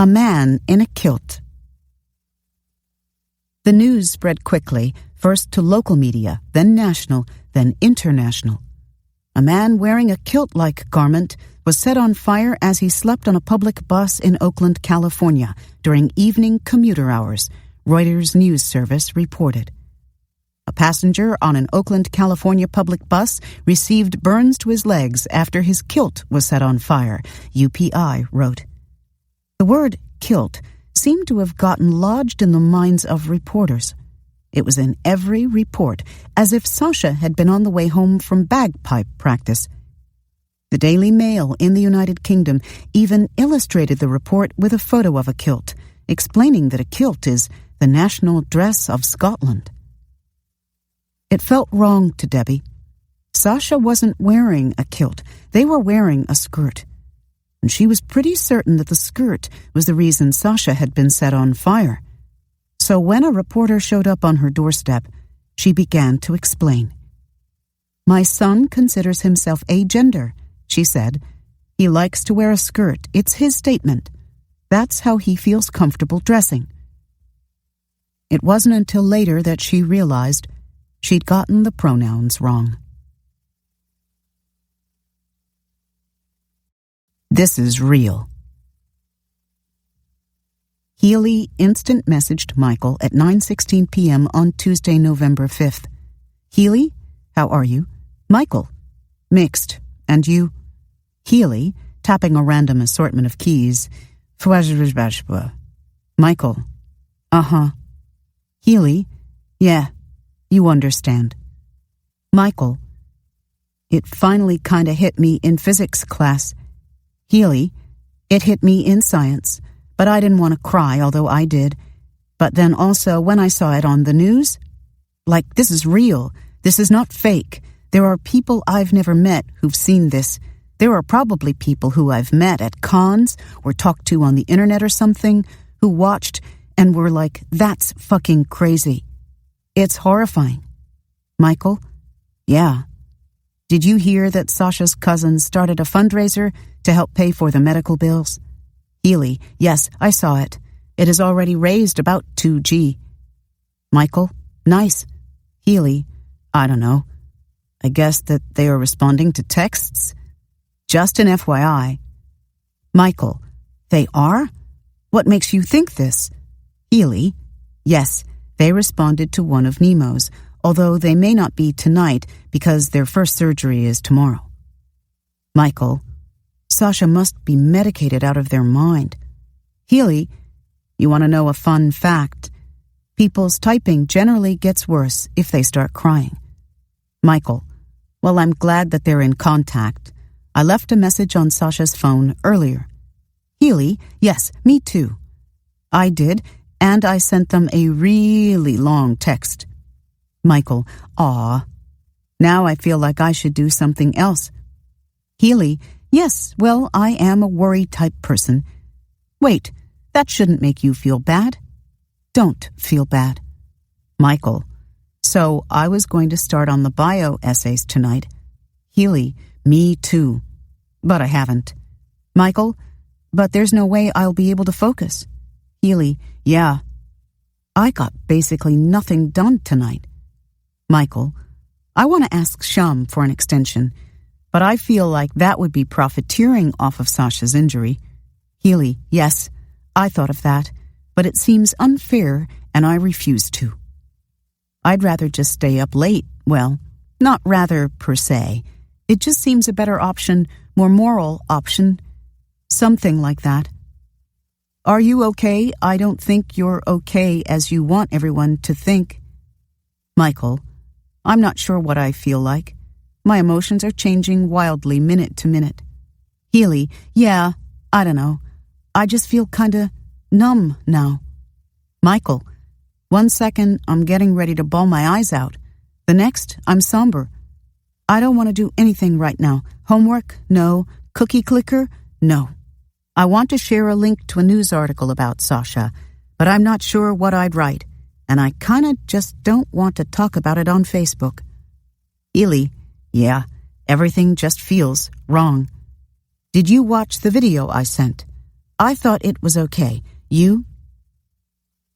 A man in a kilt. The news spread quickly, first to local media, then national, then international. A man wearing a kilt-like garment was set on fire as he slept on a public bus in Oakland, California, during evening commuter hours, Reuters news service reported. A passenger on an Oakland, California public bus received burns to his legs after his kilt was set on fire, UPI wrote. The word kilt seemed to have gotten lodged in the minds of reporters. It was in every report, as if Sasha had been on the way home from bagpipe practice. The Daily Mail in the United Kingdom even illustrated the report with a photo of a kilt, explaining that a kilt is the national dress of Scotland. It felt wrong to Debbie. Sasha wasn't wearing a kilt. They were wearing a skirt. And she was pretty certain that the skirt was the reason Sasha had been set on fire. So when a reporter showed up on her doorstep, she began to explain. "My son considers himself agender," she said. "He likes to wear a skirt. It's his statement. That's how he feels comfortable dressing." It wasn't until later that she realized she'd gotten the pronouns wrong. This is real. Healy instant messaged Michael at 9:16 p.m. on Tuesday, November 5th. "Healy, how are you?" "Michael, mixed. And you?" Healy, tapping a random assortment of keys. "Michael, uh-huh." Healy, "Yeah, you understand." Michael, "It finally kinda hit me in physics class." Healy, "It hit me in science, but I didn't want to cry, although I did. But then also when I saw it on the news, like, this is real. This is not fake. There are people I've never met who've seen this. There are probably people who I've met at cons or talked to on the internet or something who watched and were like, that's fucking crazy. It's horrifying." Michael, "Yeah. Did you hear that Sasha's cousin started a fundraiser to help pay for the medical bills?" Healy, "Yes, I saw it. It has already raised about $2,000. Michael, "Nice." Healy, "I don't know. I guess that they are responding to texts? Just an FYI. Michael, "They are? What makes you think this?" Healy, "Yes, they responded to one of Nemo's, although they may not be tonight because their first surgery is tomorrow." Michael, "Sasha must be medicated out of their mind." Healy, "You want to know a fun fact? People's typing generally gets worse if they start crying." Michael, "Well, I'm glad that they're in contact. I left a message on Sasha's phone earlier." Healy, "Yes, me too. I did, and I sent them a really long text." Michael, "Aw. Now I feel like I should do something else." Healy, "Yes, well, I am a worry-type person. Wait, that shouldn't make you feel bad. Don't feel bad." Michael, "So I was going to start on the bio essays tonight." Healy, "Me too. But I haven't." Michael, "But there's no way I'll be able to focus." Healy, "Yeah. I got basically nothing done tonight." Michael, "I want to ask Sham for an extension, but I feel like that would be profiteering off of Sasha's injury." Healy, "Yes, I thought of that, but it seems unfair and I refuse to. I'd rather just stay up late. Well, not rather per se. It just seems a better option, more moral option. Something like that. Are you okay? I don't think you're okay as you want everyone to think." Michael, "I'm not sure what I feel like. My emotions are changing wildly minute to minute." Healy, "Yeah, I don't know. I just feel kinda numb now." Michael, "One second, I'm getting ready to bawl my eyes out. The next, I'm somber. I don't want to do anything right now. Homework? No. Cookie clicker? No. I want to share a link to a news article about Sasha, but I'm not sure what I'd write, and I kinda just don't want to talk about it on Facebook." Healy, "Yeah, everything just feels wrong. Did you watch the video I sent?" I thought it was okay. You?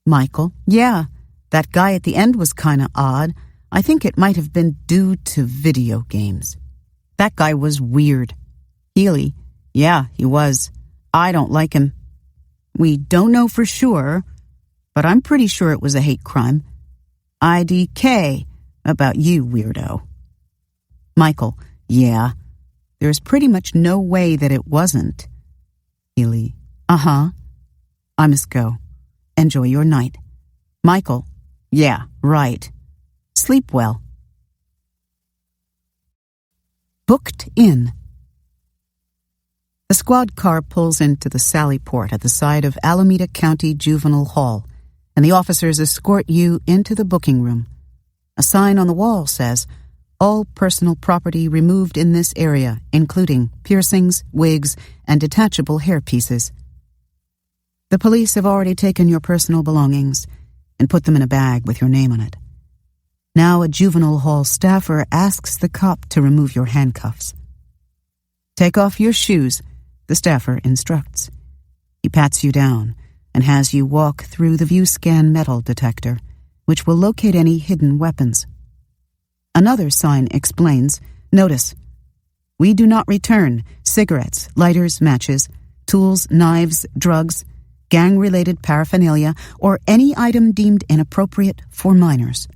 Michael, yeah, that guy at the end was kinda odd. I think it might have been due to video games. That guy was weird. Healy, yeah, he was. I don't like him. We don't know for sure, but I'm pretty sure it was a hate crime. IDK about you, weirdo. Michael, yeah, there's pretty much no way that it wasn't. Healy, uh-huh. I must go. Enjoy your night. Michael, yeah, right. Sleep well. Booked in. The squad car pulls into the Sally Port at the side of Alameda County Juvenile Hall, and the officers escort you into the booking room. A sign on the wall says, "All personal property removed in this area, including piercings, wigs, and detachable hairpieces." The police have already taken your personal belongings and put them in a bag with your name on it. Now a juvenile hall staffer asks the cop to remove your handcuffs. "Take off your shoes," the staffer instructs. He pats you down and has you walk through the ViewScan metal detector, which will locate any hidden weapons. Another sign explains, "Notice, we do not return cigarettes, lighters, matches, tools, knives, drugs, gang-related paraphernalia, or any item deemed inappropriate for minors."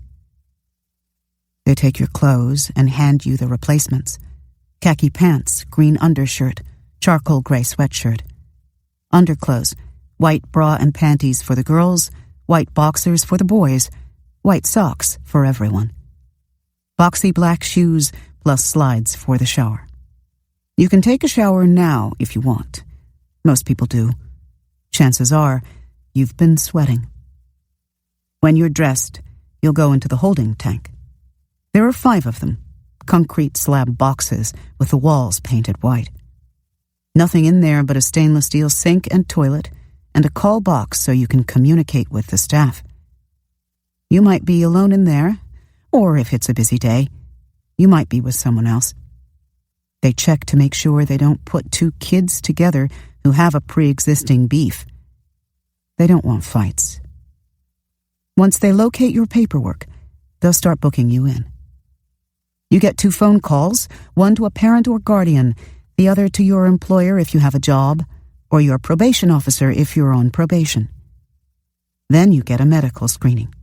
They take your clothes and hand you the replacements. Khaki pants, green undershirt, charcoal gray sweatshirt. Underclothes, white bra and panties for the girls, white boxers for the boys, white socks for everyone. Boxy black shoes plus slides for the shower. You can take a shower now if you want. Most people do. Chances are you've been sweating. When you're dressed, you'll go into the holding tank. There are 5 of them, concrete slab boxes with the walls painted white. Nothing in there but a stainless steel sink and toilet and a call box so you can communicate with the staff. You might be alone in there, or if it's a busy day, you might be with someone else. They check to make sure they don't put 2 kids together who have a pre-existing beef. They don't want fights. Once they locate your paperwork, they'll start booking you in. You get 2 phone calls, one to a parent or guardian, the other to your employer if you have a job, or your probation officer if you're on probation. Then you get a medical screening.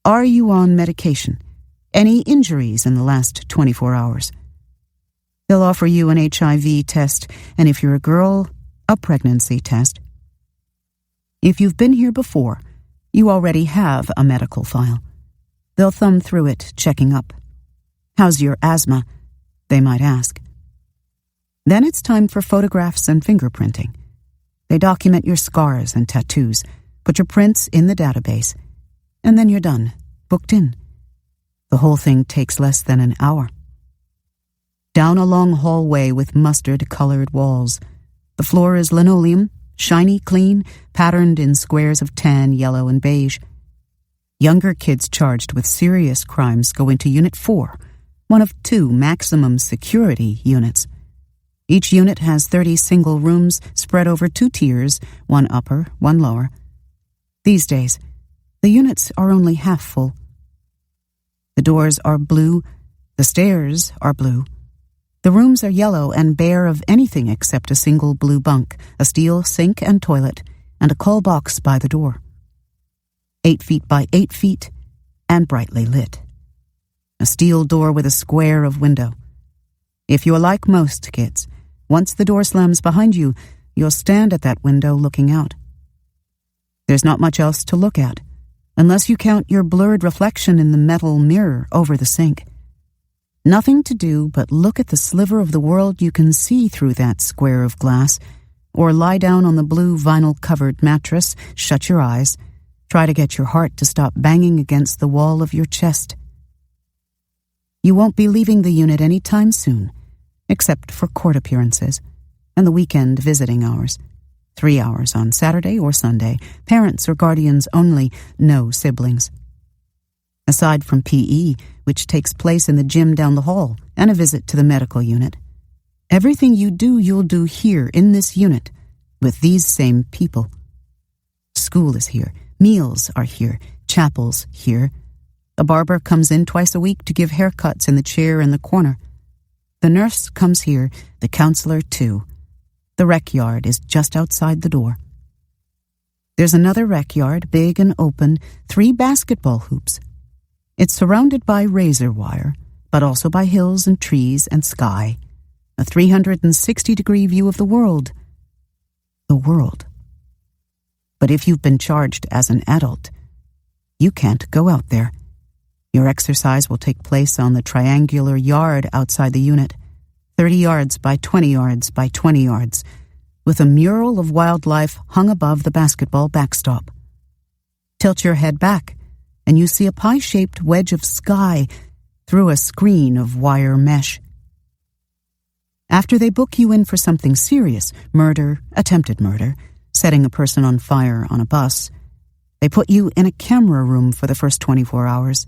Are you on medication? Any injuries in the last 24 hours? They'll offer you an HIV test, and if you're a girl, a pregnancy test. If you've been here before, you already have a medical file. They'll thumb through it, checking up. "How's your asthma?" they might ask. Then it's time for photographs and fingerprinting. They document your scars and tattoos, put your prints in the database, and then you're done, booked in. The whole thing takes less than an hour. Down a long hallway with mustard-colored walls. The floor is linoleum, shiny clean, patterned in squares of tan, yellow, and beige. Younger kids charged with serious crimes go into Unit 4, one of 2 maximum security units. Each unit has 30 single rooms spread over 2 tiers, one upper, one lower. These days, the units are only half full. The doors are blue, the stairs are blue. The rooms are yellow and bare of anything except a single blue bunk, a steel sink and toilet, and a call box by the door. 8 feet by 8 feet, and brightly lit. A steel door with a square of window. If you're like most kids, once the door slams behind you, you'll stand at that window looking out. There's not much else to look at, unless you count your blurred reflection in the metal mirror over the sink. Nothing to do but look at the sliver of the world you can see through that square of glass, or lie down on the blue vinyl-covered mattress, shut your eyes, try to get your heart to stop banging against the wall of your chest. You won't be leaving the unit any time soon, except for court appearances and the weekend visiting hours. 3 hours on Saturday or Sunday, parents or guardians only, no siblings. Aside from PE, which takes place in the gym down the hall, and a visit to the medical unit, everything you do, you'll do here in this unit, with these same people. School is here, meals are here, chapel's here. A barber comes in twice a week to give haircuts in the chair in the corner. The nurse comes here, the counselor too. The rec yard is just outside the door. There's another rec yard, big and open, 3 basketball hoops. It's surrounded by razor wire, but also by hills and trees and sky. A 360-degree view of the world. The world. But if you've been charged as an adult, you can't go out there. Your exercise will take place on the triangular yard outside the unit, 30 yards by 20 yards by 20 yards, with a mural of wildlife hung above the basketball backstop. Tilt your head back, and you see a pie-shaped wedge of sky through a screen of wire mesh. After they book you in for something serious, murder, attempted murder, setting a person on fire on a bus, they put you in a camera room for the first 24 hours.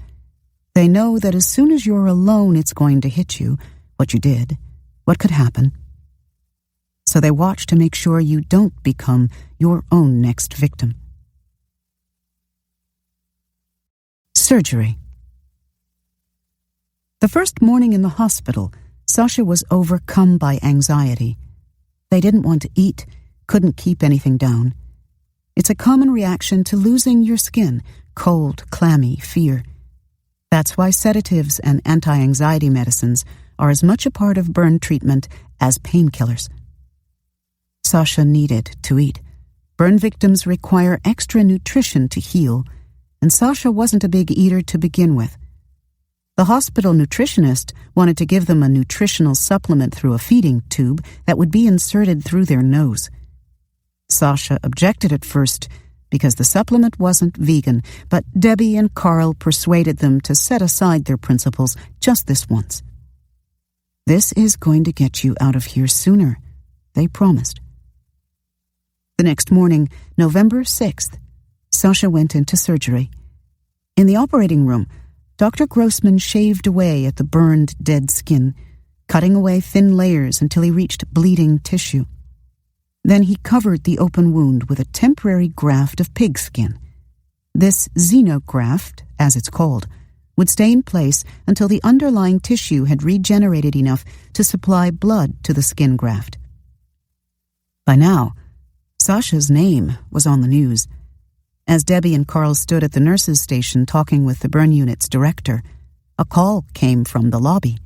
They know that as soon as you're alone, it's going to hit you, what you did, what could happen. So they watch to make sure you don't become your own next victim. Surgery. The first morning in the hospital, Sasha was overcome by anxiety. They didn't want to eat, couldn't keep anything down. It's a common reaction to losing your skin, cold, clammy, fear. That's why sedatives and anti-anxiety medicines are as much a part of burn treatment as painkillers. Sasha needed to eat. Burn victims require extra nutrition to heal, and Sasha wasn't a big eater to begin with. The hospital nutritionist wanted to give them a nutritional supplement through a feeding tube that would be inserted through their nose. Sasha objected at first because the supplement wasn't vegan, but Debbie and Carl persuaded them to set aside their principles just this once. This is going to get you out of here sooner, they promised. The next morning, November 6th, Sasha went into surgery. In the operating room, Dr. Grossman shaved away at the burned, dead skin, cutting away thin layers until he reached bleeding tissue. Then he covered the open wound with a temporary graft of pig skin. This xenograft, as it's called, would stay in place until the underlying tissue had regenerated enough to supply blood to the skin graft. By now, Sasha's name was on the news. As Debbie and Carl stood at the nurses' station talking with the burn unit's director, a call came from the lobby.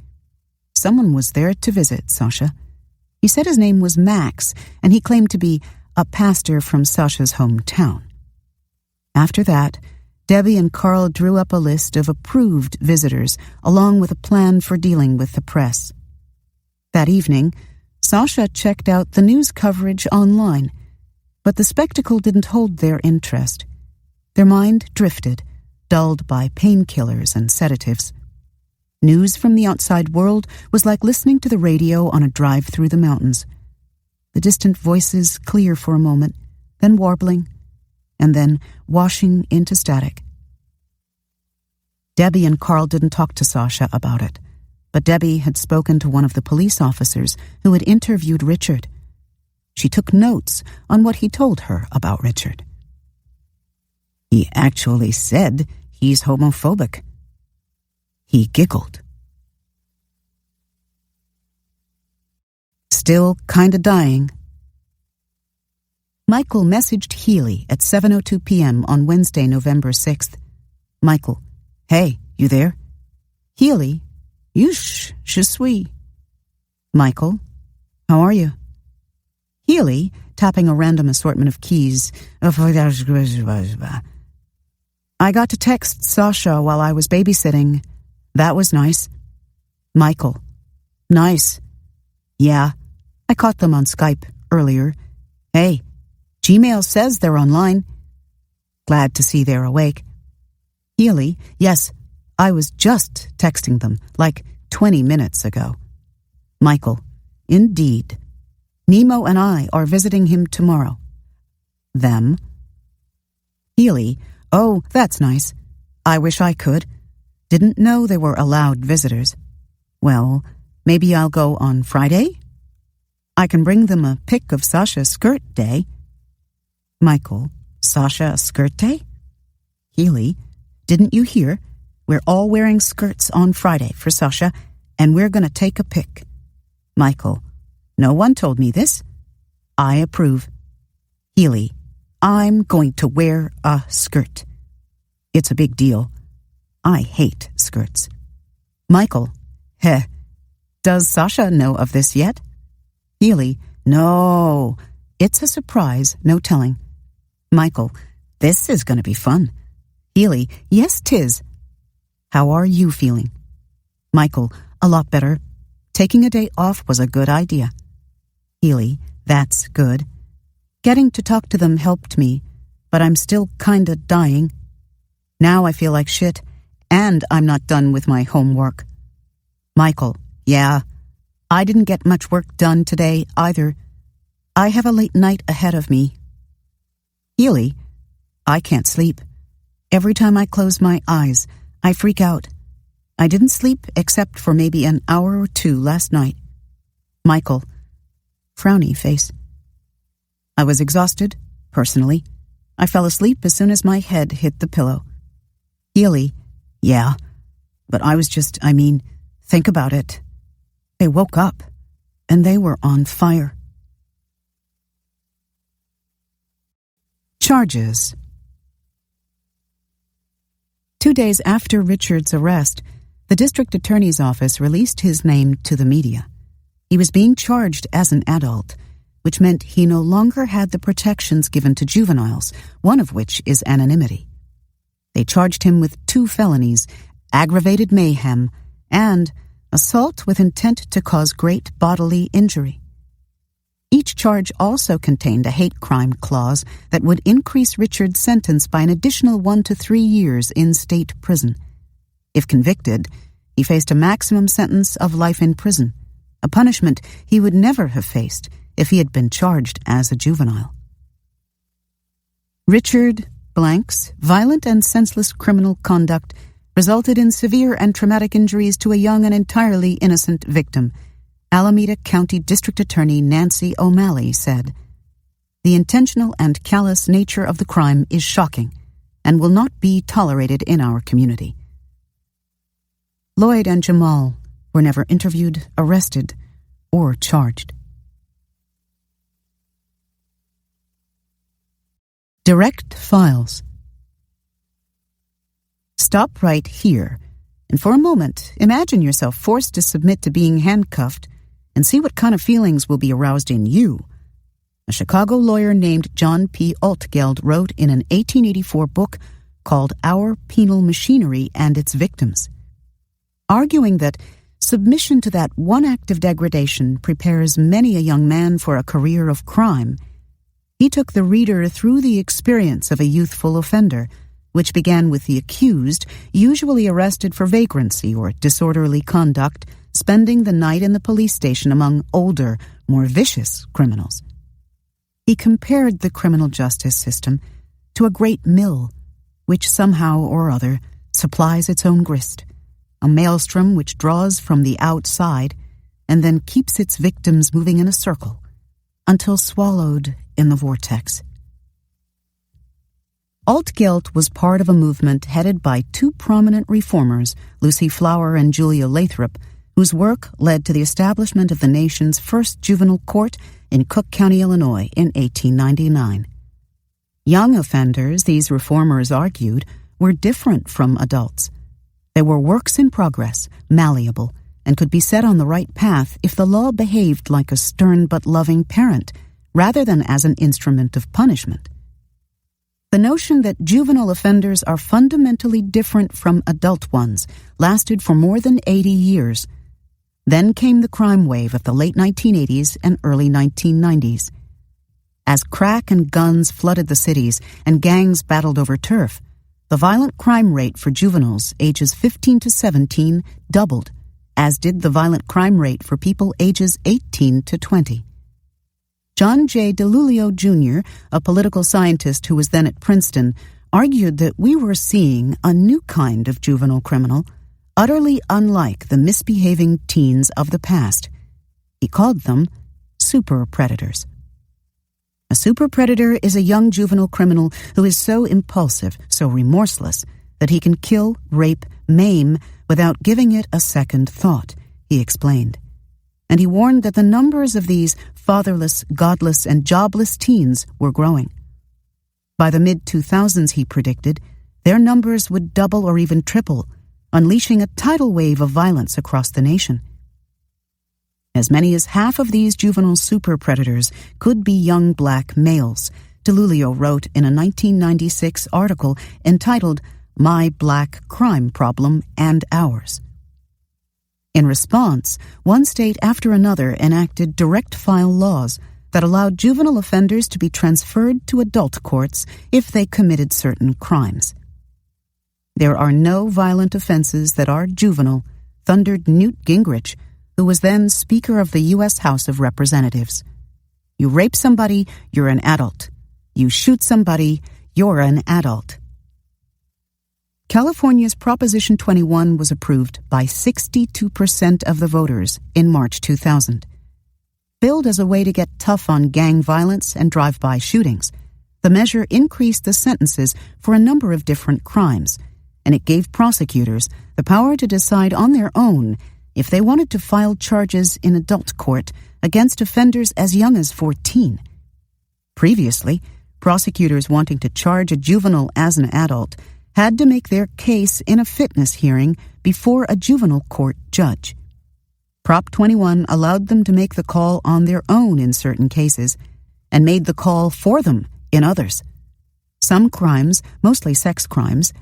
Someone was there to visit Sasha. He said his name was Max, and he claimed to be a pastor from Sasha's hometown. After that, Debbie and Carl drew up a list of approved visitors, along with a plan for dealing with the press. That evening, Sasha checked out the news coverage online, but the spectacle didn't hold their interest. Their mind drifted, dulled by painkillers and sedatives. News from the outside world was like listening to the radio on a drive through the mountains. The distant voices clear for a moment, then warbling, and then washing into static. Debbie and Carl didn't talk to Sasha about it, but Debbie had spoken to one of the police officers who had interviewed Richard. She took notes on what he told her about Richard. He actually said he's homophobic. He giggled. Still kinda dying. Michael messaged Healy at 7:02 p.m. on Wednesday, November 6th. Michael, hey, you there? Healy, Yush, je suis. Michael, how are you? Healy, tapping a random assortment of keys. I got to text Sasha while I was babysitting. That was nice. Michael, nice. Yeah, I caught them on Skype earlier. Hey, Gmail says they're online. Glad to see they're awake. Healy, yes, I was just texting them like 20 minutes ago. Michael, indeed. Nemo and I are visiting him tomorrow. Them? Healy, oh, that's nice. I wish I could. Didn't know they were allowed visitors. Well, maybe I'll go on Friday? I can bring them a pic of Sasha's skirt day. Michael, Sasha a skirt day? Healy, didn't you hear? We're all wearing skirts on Friday for Sasha, and we're going to take a pic. Michael, no one told me this. I approve. Healy, I'm going to wear a skirt. It's a big deal. I hate skirts. Michael, does Sasha know of this yet? Healy, no. It's a surprise, no telling. Michael, this is going to be fun. Healy, yes, 'tis. How are you feeling? Michael, a lot better. Taking a day off was a good idea. Healy, that's good. Getting to talk to them helped me, but I'm still kinda dying. Now I feel like shit, and I'm not done with my homework. Michael, yeah. I didn't get much work done today either. I have a late night ahead of me. Healy, I can't sleep. Every time I close my eyes, I freak out. I didn't sleep except for maybe an hour or two last night. Michael, frowny face. I was exhausted, personally. I fell asleep as soon as my head hit the pillow. Healy, yeah, but I was think about it. They woke up, and they were on fire. Charges. 2 days after Richard's arrest, the district attorney's office released his name to the media. He was being charged as an adult, which meant he no longer had the protections given to juveniles, one of which is anonymity. They charged him with 2 felonies, aggravated mayhem, and assault with intent to cause great bodily injury. Each charge also contained a hate crime clause that would increase Richard's sentence by an additional 1 to 3 years in state prison. If convicted, he faced a maximum sentence of life in prison, a punishment he would never have faced if he had been charged as a juvenile. Richard Blank's violent and senseless criminal conduct resulted in severe and traumatic injuries to a young and entirely innocent victim, Alameda County District Attorney Nancy O'Malley said. The intentional and callous nature of the crime is shocking and will not be tolerated in our community. Lloyd and Jamal were never interviewed, arrested, or charged. Direct files. Stop right here, and for a moment, imagine yourself forced to submit to being handcuffed and see what kind of feelings will be aroused in you. A Chicago lawyer named John P. Altgeld wrote in an 1884 book called Our Penal Machinery and Its Victims, arguing that submission to that one act of degradation prepares many a young man for a career of crime. He took the reader through the experience of a youthful offender, which began with the accused, usually arrested for vagrancy or disorderly conduct, spending the night in the police station among older, more vicious criminals. He compared the criminal justice system to a great mill, which somehow or other supplies its own grist, a maelstrom which draws from the outside and then keeps its victims moving in a circle until swallowed in the vortex. Altgeld was part of a movement headed by 2 prominent reformers, Lucy Flower and Julia Lathrop, whose work led to the establishment of the nation's first juvenile court in Cook County, Illinois, in 1899. Young offenders, these reformers argued, were different from adults. They were works in progress, malleable, and could be set on the right path if the law behaved like a stern but loving parent, rather than as an instrument of punishment. The notion that juvenile offenders are fundamentally different from adult ones lasted for more than 80 years. Then came the crime wave of the late 1980s and early 1990s. As crack and guns flooded the cities and gangs battled over turf, the violent crime rate for juveniles ages 15 to 17 doubled, as did the violent crime rate for people ages 18 to 20. John J. DeLulio, Jr., a political scientist who was then at Princeton, argued that we were seeing a new kind of juvenile criminal, utterly unlike the misbehaving teens of the past. He called them super predators. A super predator is a young juvenile criminal who is so impulsive, so remorseless, that he can kill, rape, maim without giving it a second thought, he explained. And he warned that the numbers of these fatherless, godless, and jobless teens were growing. By the mid-2000s, he predicted, their numbers would double or even triple, unleashing a tidal wave of violence across the nation. As many as half of these juvenile super predators could be young black males, DiIulio wrote in a 1996 article entitled My Black Crime Problem and Ours. In response, one state after another enacted direct file laws that allowed juvenile offenders to be transferred to adult courts if they committed certain crimes. There are no violent offenses that are juvenile, thundered Newt Gingrich, who was then Speaker of the U.S. House of Representatives. You rape somebody, you're an adult. You shoot somebody, you're an adult. California's Proposition 21 was approved by 62% of the voters in March 2000. Billed as a way to get tough on gang violence and drive-by shootings, the measure increased the sentences for a number of different crimes, and it gave prosecutors the power to decide on their own if they wanted to file charges in adult court against offenders as young as 14. Previously, prosecutors wanting to charge a juvenile as an adult had to make their case in a fitness hearing before a juvenile court judge. Prop 21 allowed them to make the call on their own in certain cases and made the call for them in others. Some crimes, mostly sex crimes,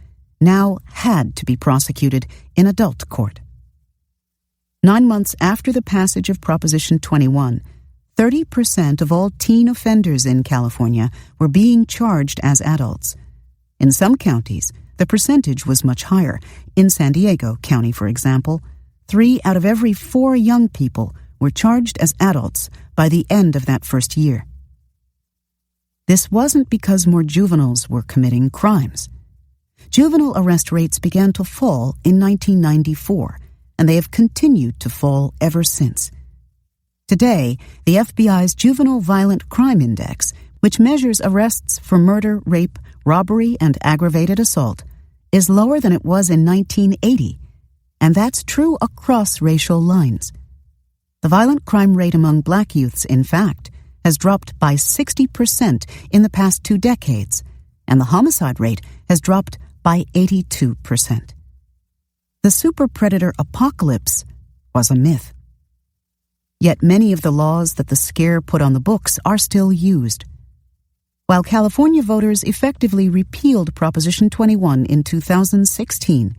now had to be prosecuted in adult court. 9 months after the passage of Proposition 21, 30% of all teen offenders in California were being charged as adults. In some counties, the percentage was much higher. In San Diego County, for example, 3 out of every 4 young people were charged as adults by the end of that first year. This wasn't because more juveniles were committing crimes. Juvenile arrest rates began to fall in 1994, and they have continued to fall ever since. Today, the FBI's Juvenile Violent Crime Index, which measures arrests for murder, rape, robbery, and aggravated assault, is lower than it was in 1980, and that's true across racial lines. The violent crime rate among black youths, in fact, has dropped by 60% in the past 2 decades, and the homicide rate has dropped by 82%. The super predator apocalypse was a myth. Yet many of the laws that the scare put on the books are still used. While California voters effectively repealed Proposition 21 in 2016,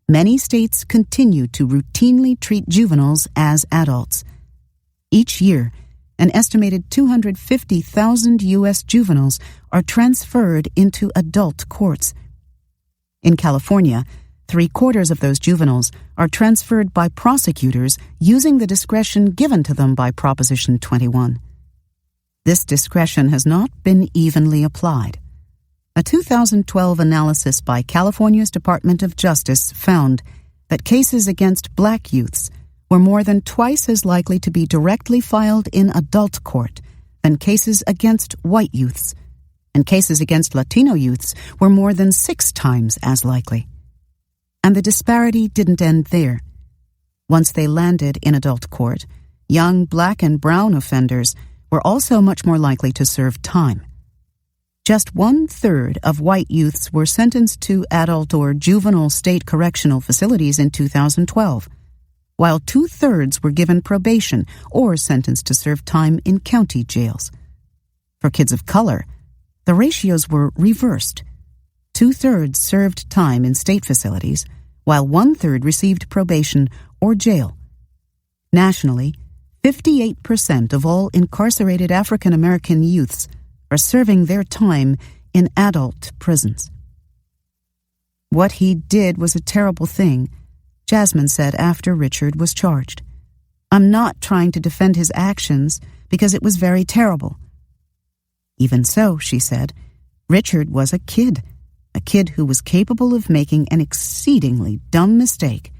many states continue to routinely treat juveniles as adults. Each year, an estimated 250,000 U.S. juveniles are transferred into adult courts. In California, 3/4 of those juveniles are transferred by prosecutors using the discretion given to them by Proposition 21. This discretion has not been evenly applied. A 2012 analysis by California's Department of Justice found that cases against black youths were more than twice as likely to be directly filed in adult court than cases against white youths, and cases against Latino youths were more than 6 times as likely. And the disparity didn't end there. Once they landed in adult court, young black and brown offenders were also much more likely to serve time. Just 1/3 of white youths were sentenced to adult or juvenile state correctional facilities in 2012, while 2/3 were given probation or sentenced to serve time in county jails. For kids of color, the ratios were reversed. 2/3 served time in state facilities, while 1/3 received probation or jail. Nationally, 58% of all incarcerated African American youths are serving their time in adult prisons. What he did was a terrible thing, Jasmine said after Richard was charged. I'm not trying to defend his actions because it was very terrible. Even so, she said, Richard was a kid who was capable of making an exceedingly dumb mistake,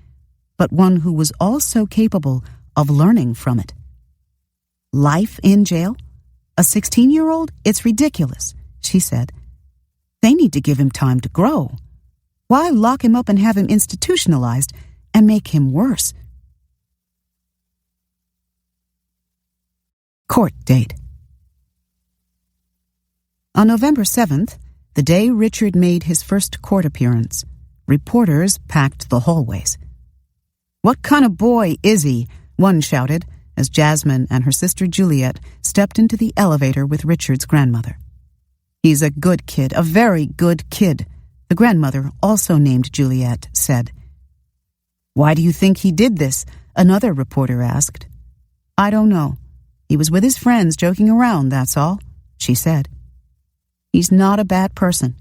but one who was also capable of learning from it. Life in jail? A 16-year-old? It's ridiculous, she said. They need to give him time to grow. Why lock him up and have him institutionalized and make him worse? Court date. On November 7th, the day Richard made his first court appearance, reporters packed the hallways. "What kind of boy is he?" one shouted as Jasmine and her sister Juliet stepped into the elevator with Richard's grandmother. "He's a good kid, a very good kid," the grandmother, also named Juliet, said. "Why do you think he did this?" another reporter asked. "I don't know. He was with his friends joking around, that's all," she said. "He's not a bad person.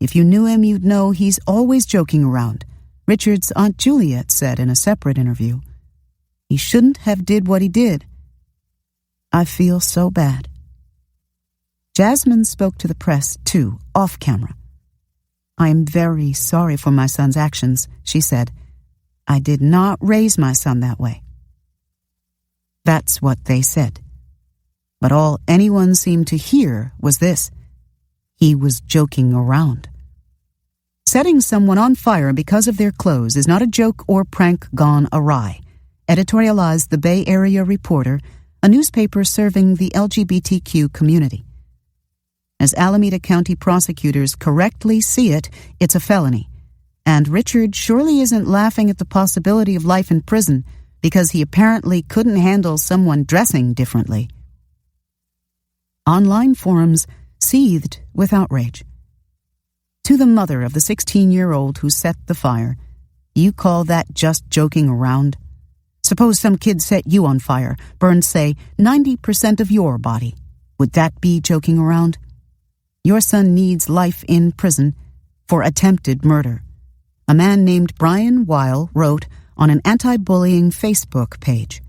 If you knew him, you'd know he's always joking around," Richard's Aunt Juliet said in a separate interview. "He shouldn't have did what he did. I feel so bad." Jasmine spoke to the press, too, off camera. "I am very sorry for my son's actions," she said. "I did not raise my son that way." That's what they said. But all anyone seemed to hear was this: he was joking around. Setting someone on fire because of their clothes is not a joke or prank gone awry, editorialized the Bay Area Reporter, a newspaper serving the LGBTQ community. As Alameda County prosecutors correctly see it, it's a felony, and Richard surely isn't laughing at the possibility of life in prison because he apparently couldn't handle someone dressing differently. Online forums seethed with outrage. To the mother of the 16-year-old who set the fire, "You call that just joking around? Suppose some kid set you on fire, burned, say, 90% of your body. Would that be joking around? Your son needs life in prison for attempted murder," a man named Brian Weil wrote on an anti-bullying Facebook page.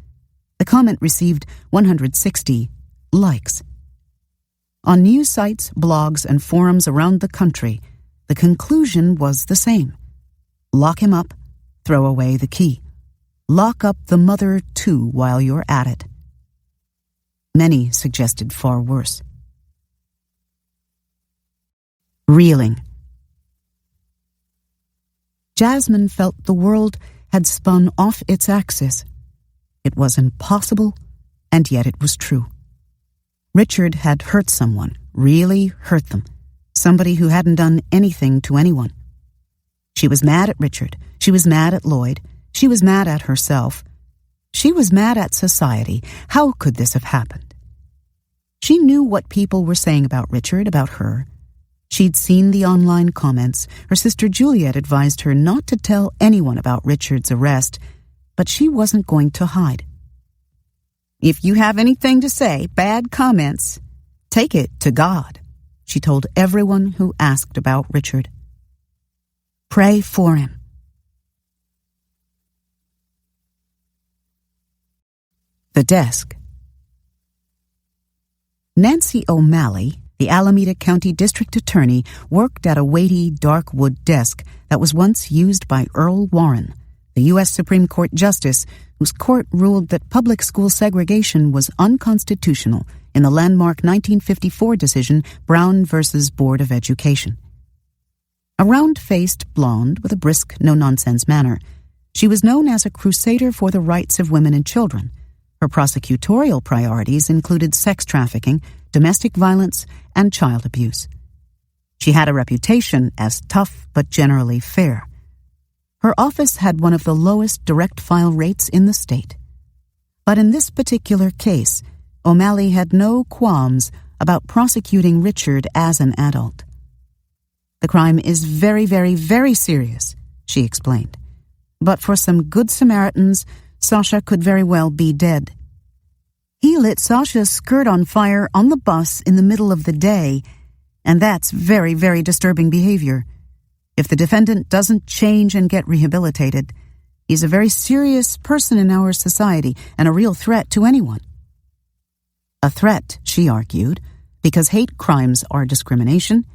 The comment received 160 likes. On news sites, blogs, and forums around the country, the conclusion was the same. Lock him up, throw away the key. Lock up the mother, too, while you're at it. Many suggested far worse. Reeling. Jasmine felt the world had spun off its axis. It was impossible, and yet it was true. Richard had hurt someone, really hurt them, somebody who hadn't done anything to anyone. She was mad at Richard. She was mad at Lloyd. She was mad at herself. She was mad at society. How could this have happened? She knew what people were saying about Richard, about her. She'd seen the online comments. Her sister Juliet advised her not to tell anyone about Richard's arrest, but she wasn't going to hide. "If you have anything to say, bad comments, take it to God," she told everyone who asked about Richard. "Pray for him." The desk. Nancy O'Malley, the Alameda County District Attorney, worked at a weighty, dark wood desk that was once used by Earl Warren, the U.S. Supreme Court Justice whose court ruled that public school segregation was unconstitutional in the landmark 1954 decision Brown v. Board of Education. A round-faced blonde with a brisk, no-nonsense manner, she was known as a crusader for the rights of women and children. Her prosecutorial priorities included sex trafficking, domestic violence, and child abuse. She had a reputation as tough but generally fair. Her office had one of the lowest direct file rates in the state. But in this particular case, O'Malley had no qualms about prosecuting Richard as an adult. "The crime is very, very, very serious," she explained. "But for some good Samaritans, Sasha could very well be dead. He lit Sasha's skirt on fire on the bus in the middle of the day, and that's very, very disturbing behavior. If the defendant doesn't change and get rehabilitated, he's a very serious person in our society and a real threat to anyone." A threat, she argued, because hate crimes are discrimination,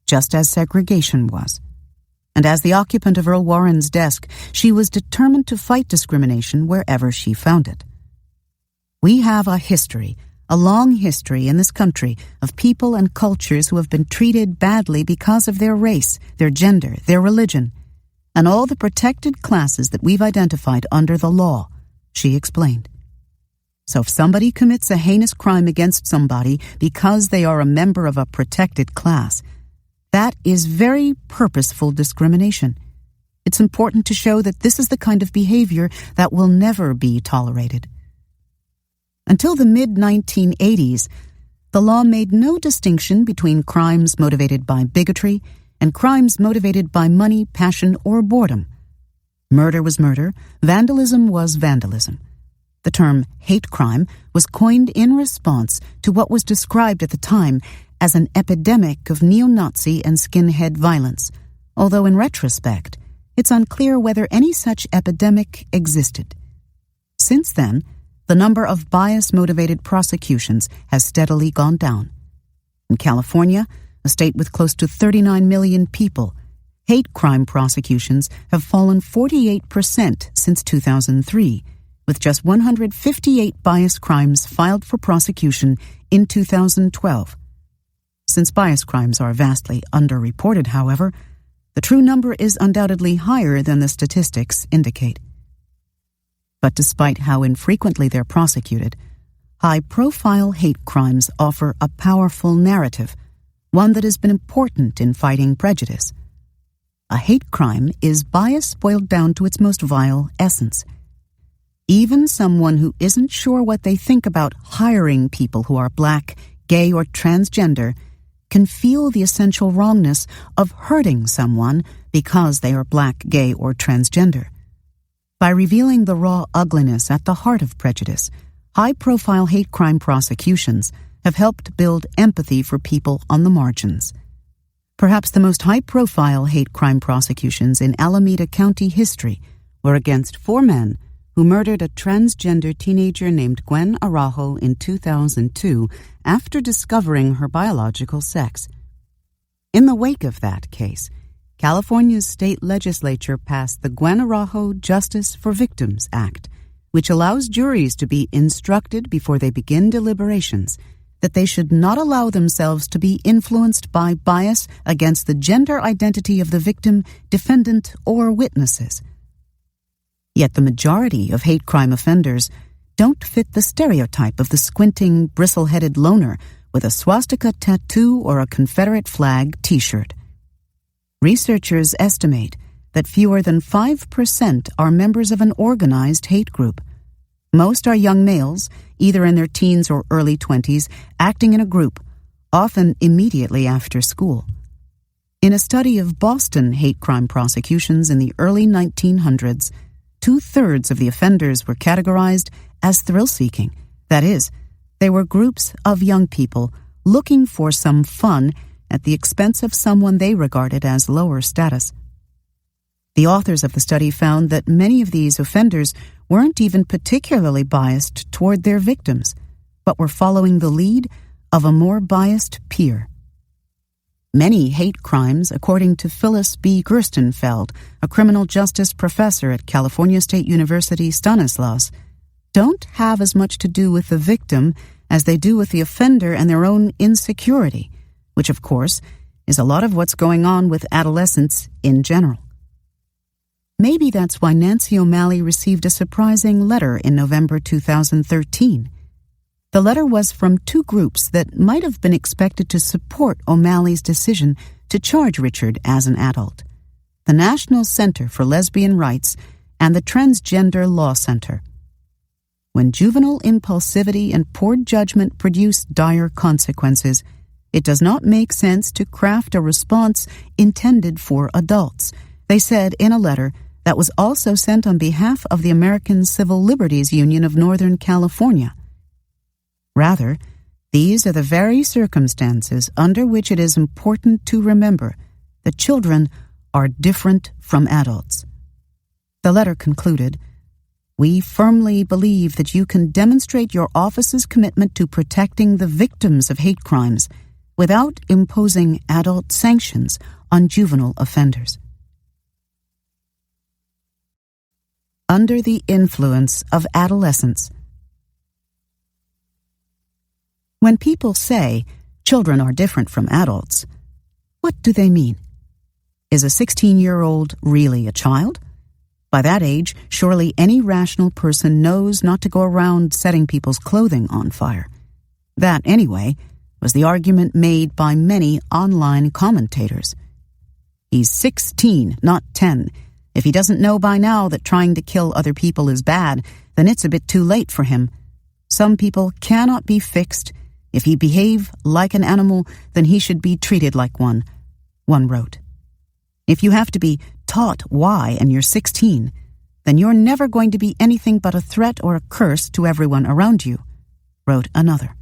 just as segregation was. And as the occupant of Earl Warren's desk, she was determined to fight discrimination wherever she found it. "We have a history a long history in this country of people and cultures who have been treated badly because of their race, their gender, their religion, and all the protected classes that we've identified under the law, she explained. So if somebody commits a heinous crime against somebody because they are a member of a protected class, that is very purposeful discrimination. It's important to show that this is the kind of behavior that will never be tolerated. Until the mid-1980s, the law made no distinction between crimes motivated by bigotry and crimes motivated by money, passion, or boredom. Murder was murder, vandalism was vandalism. The term hate crime was coined in response to what was described at the time as an epidemic of neo-Nazi and skinhead violence, although in retrospect, it's unclear whether any such epidemic existed. Since then, the number of bias-motivated prosecutions has steadily gone down. In California, a state with close to 39 million people, hate crime prosecutions have fallen 48% since 2003, with just 158 bias crimes filed for prosecution in 2012. Since bias crimes are vastly underreported, however, the true number is undoubtedly higher than the statistics indicate. But despite how infrequently they're prosecuted, high-profile hate crimes offer a powerful narrative, one that has been important in fighting prejudice. A hate crime is bias boiled down to its most vile essence. Even someone who isn't sure what they think about hiring people who are black, gay, or transgender can feel the essential wrongness of hurting someone because they are black, gay, or transgender. By revealing the raw ugliness at the heart of prejudice, high-profile hate crime prosecutions have helped build empathy for people on the margins. Perhaps the most high-profile hate crime prosecutions in Alameda County history were against 4 men who murdered a transgender teenager named Gwen Araujo in 2002 after discovering her biological sex. In the wake of that case, California's state legislature passed the Gwen Araujo Justice for Victims Act, which allows juries to be instructed before they begin deliberations that they should not allow themselves to be influenced by bias against the gender identity of the victim, defendant, or witnesses. Yet the majority of hate crime offenders don't fit the stereotype of the squinting, bristle-headed loner with a swastika tattoo or a Confederate flag T-shirt. Researchers estimate that fewer than 5% are members of an organized hate group. Most are young males, either in their teens or early 20s, acting in a group, often immediately after school. In a study of Boston hate crime prosecutions in the early 1900s, 2/3 of the offenders were categorized as thrill-seeking. That is, they were groups of young people looking for some fun at the expense of someone they regarded as lower status. The authors of the study found that many of these offenders weren't even particularly biased toward their victims, but were following the lead of a more biased peer. Many hate crimes, according to Phyllis B. Gerstenfeld, a criminal justice professor at California State University Stanislaus, don't have as much to do with the victim as they do with the offender and their own insecurity, which, of course, is a lot of what's going on with adolescents in general. Maybe that's why Nancy O'Malley received a surprising letter in November 2013. The letter was from 2 groups that might have been expected to support O'Malley's decision to charge Richard as an adult: the National Center for Lesbian Rights and the Transgender Law Center. When juvenile impulsivity and poor judgment produce dire consequences, it does not make sense to craft a response intended for adults, they said in a letter that was also sent on behalf of the American Civil Liberties Union of Northern California. Rather, these are the very circumstances under which it is important to remember that children are different from adults. The letter concluded, "We firmly believe that you can demonstrate your office's commitment to protecting the victims of hate crimes without imposing adult sanctions on juvenile offenders." Under the influence of adolescence. When people say children are different from adults, what do they mean? Is a 16-year-old really a child? By that age, surely any rational person knows not to go around setting people's clothing on fire. That, anyway, was the argument made by many online commentators. He's 16, not 10. If he doesn't know by now that trying to kill other people is bad, then it's a bit too late for him. Some people cannot be fixed. If he behave like an animal, then he should be treated like one wrote. If you have to be taught why and you're 16, then you're never going to be anything but a threat or a curse to everyone around you, wrote another.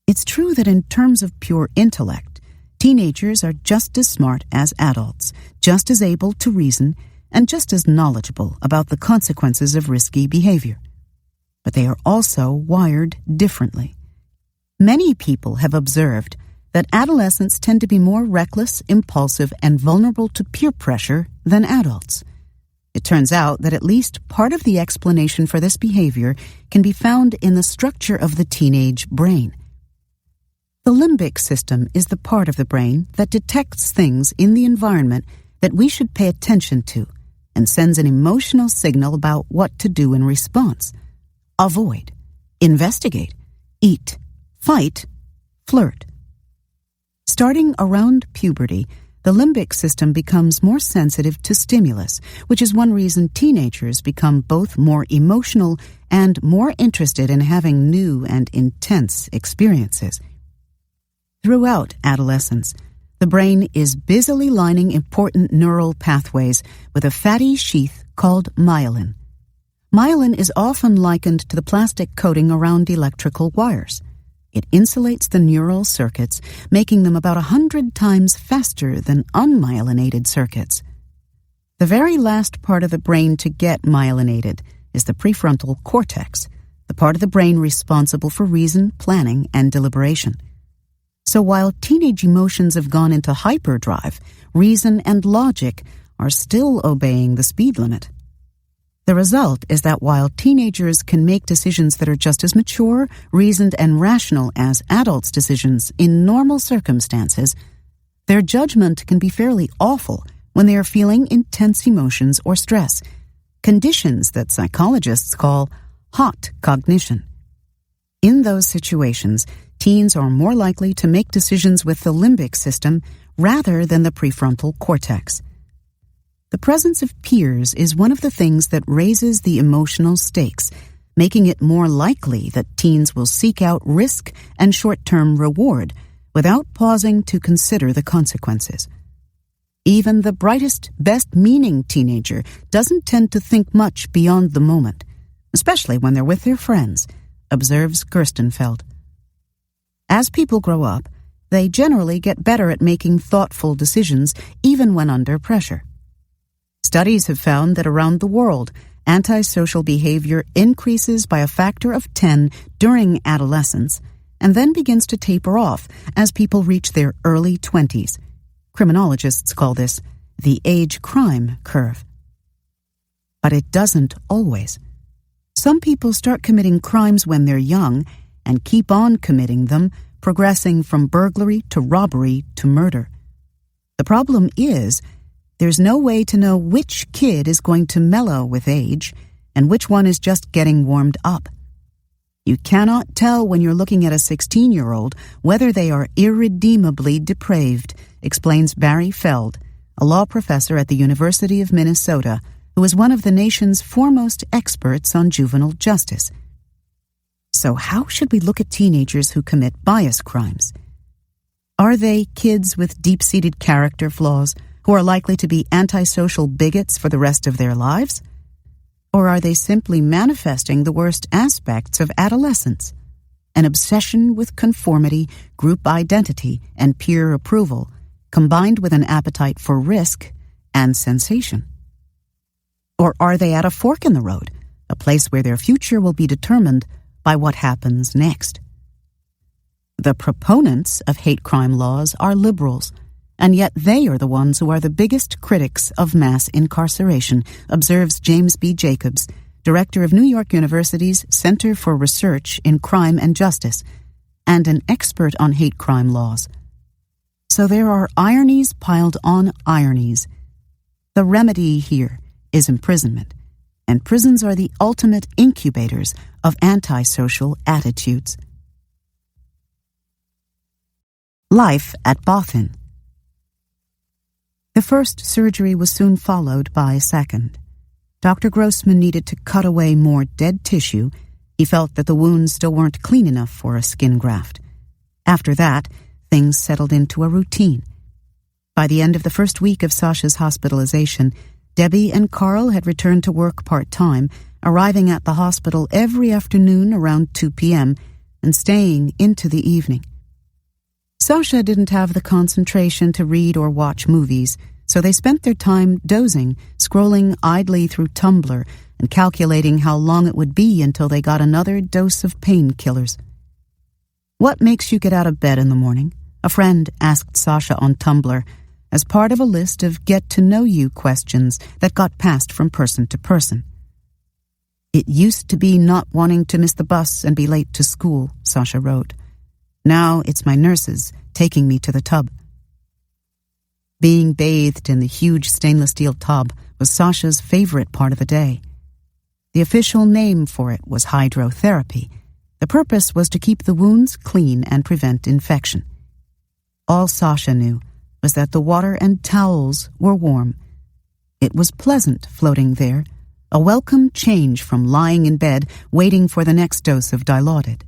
It's true that in terms of pure intellect, teenagers are just as smart as adults, just as able to reason, and just as knowledgeable about the consequences of risky behavior. But they are also wired differently. Many people have observed that adolescents tend to be more reckless, impulsive, and vulnerable to peer pressure than adults. It turns out that at least part of the explanation for this behavior can be found in the structure of the teenage brain. The limbic system is the part of the brain that detects things in the environment that we should pay attention to and sends an emotional signal about what to do in response. Avoid, investigate, eat, fight, flirt. Starting around puberty, the limbic system becomes more sensitive to stimulus, which is one reason teenagers become both more emotional and more interested in having new and intense experiences. Throughout adolescence, the brain is busily lining important neural pathways with a fatty sheath called myelin. Myelin is often likened to the plastic coating around electrical wires. It insulates the neural circuits, making them about 100 times faster than unmyelinated circuits. The very last part of the brain to get myelinated is the prefrontal cortex, the part of the brain responsible for reason, planning, and deliberation. So while teenage emotions have gone into hyperdrive, reason and logic are still obeying the speed limit. The result is that while teenagers can make decisions that are just as mature, reasoned, and rational as adults' decisions in normal circumstances, their judgment can be fairly awful when they are feeling intense emotions or stress, conditions that psychologists call hot cognition. In those situations, teens are more likely to make decisions with the limbic system rather than the prefrontal cortex. The presence of peers is one of the things that raises the emotional stakes, making it more likely that teens will seek out risk and short-term reward without pausing to consider the consequences. Even the brightest, best-meaning teenager doesn't tend to think much beyond the moment, especially when they're with their friends, observes Gerstenfeld. As people grow up, they generally get better at making thoughtful decisions even when under pressure. Studies have found that around the world, antisocial behavior increases by a factor of 10 during adolescence and then begins to taper off as people reach their early 20s. Criminologists call this the age crime curve. But it doesn't always. Some people start committing crimes when they're young and keep on committing them, progressing from burglary to robbery to murder. The problem is, there's no way to know which kid is going to mellow with age and which one is just getting warmed up. You cannot tell when you're looking at a 16-year-old whether they are irredeemably depraved, explains Barry Feld, a law professor at the University of Minnesota, who is one of the nation's foremost experts on juvenile justice. So how should we look at teenagers who commit bias crimes? Are they kids with deep-seated character flaws who are likely to be antisocial bigots for the rest of their lives? Or are they simply manifesting the worst aspects of adolescence, an obsession with conformity, group identity, and peer approval, combined with an appetite for risk and sensation? Or are they at a fork in the road, a place where their future will be determined by what happens next? The proponents of hate crime laws are liberals, and yet they are the ones who are the biggest critics of mass incarceration, observes James B. Jacobs, director of New York University's Center for Research in Crime and Justice, and an expert on hate crime laws. So there are ironies piled on ironies. The remedy here is imprisonment, and prisons are the ultimate incubators of antisocial attitudes. Life at Bothan. The first surgery was soon followed by a second. Dr. Grossman needed to cut away more dead tissue. He felt that the wounds still weren't clean enough for a skin graft. After that, things settled into a routine. By the end of the first week of Sasha's hospitalization, Debbie and Carl had returned to work part-time, arriving at the hospital every afternoon around 2 p.m. and staying into the evening. Sasha didn't have the concentration to read or watch movies, so they spent their time dozing, scrolling idly through Tumblr and calculating how long it would be until they got another dose of painkillers. "What makes you get out of bed in the morning?" a friend asked Sasha on Tumblr, as part of a list of get-to-know-you questions that got passed from person to person. "It used to be not wanting to miss the bus and be late to school," Sasha wrote. "Now it's my nurses taking me to the tub." Being bathed in the huge stainless steel tub was Sasha's favorite part of the day. The official name for it was hydrotherapy. The purpose was to keep the wounds clean and prevent infection. All Sasha knew was that the water and towels were warm. It was pleasant floating there, a welcome change from lying in bed waiting for the next dose of Dilaudid.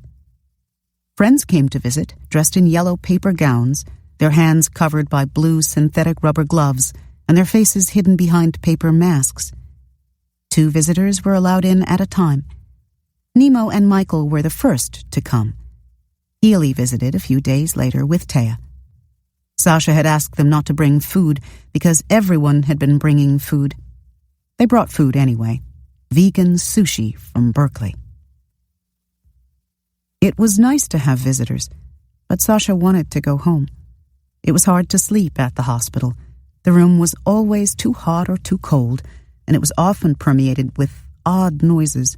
Friends came to visit, dressed in yellow paper gowns, their hands covered by blue synthetic rubber gloves, and their faces hidden behind paper masks. 2 visitors were allowed in at a time. Nemo and Michael were the first to come. Healy visited a few days later with Taya. Sasha had asked them not to bring food because everyone had been bringing food. They brought food anyway, vegan sushi from Berkeley. It was nice to have visitors, but Sasha wanted to go home. It was hard to sleep at the hospital. The room was always too hot or too cold, and it was often permeated with odd noises.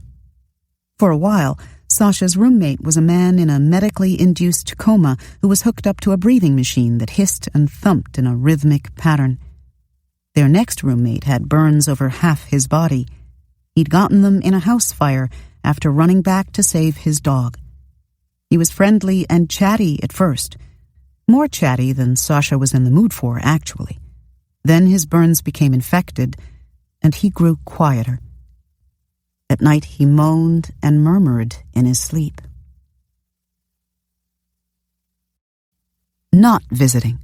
For a while, Sasha's roommate was a man in a medically induced coma who was hooked up to a breathing machine that hissed and thumped in a rhythmic pattern. Their next roommate had burns over half his body. He'd gotten them in a house fire after running back to save his dog. He was friendly and chatty at first, more chatty than Sasha was in the mood for, actually. Then his burns became infected, and he grew quieter. At night he moaned and murmured in his sleep. Not visiting.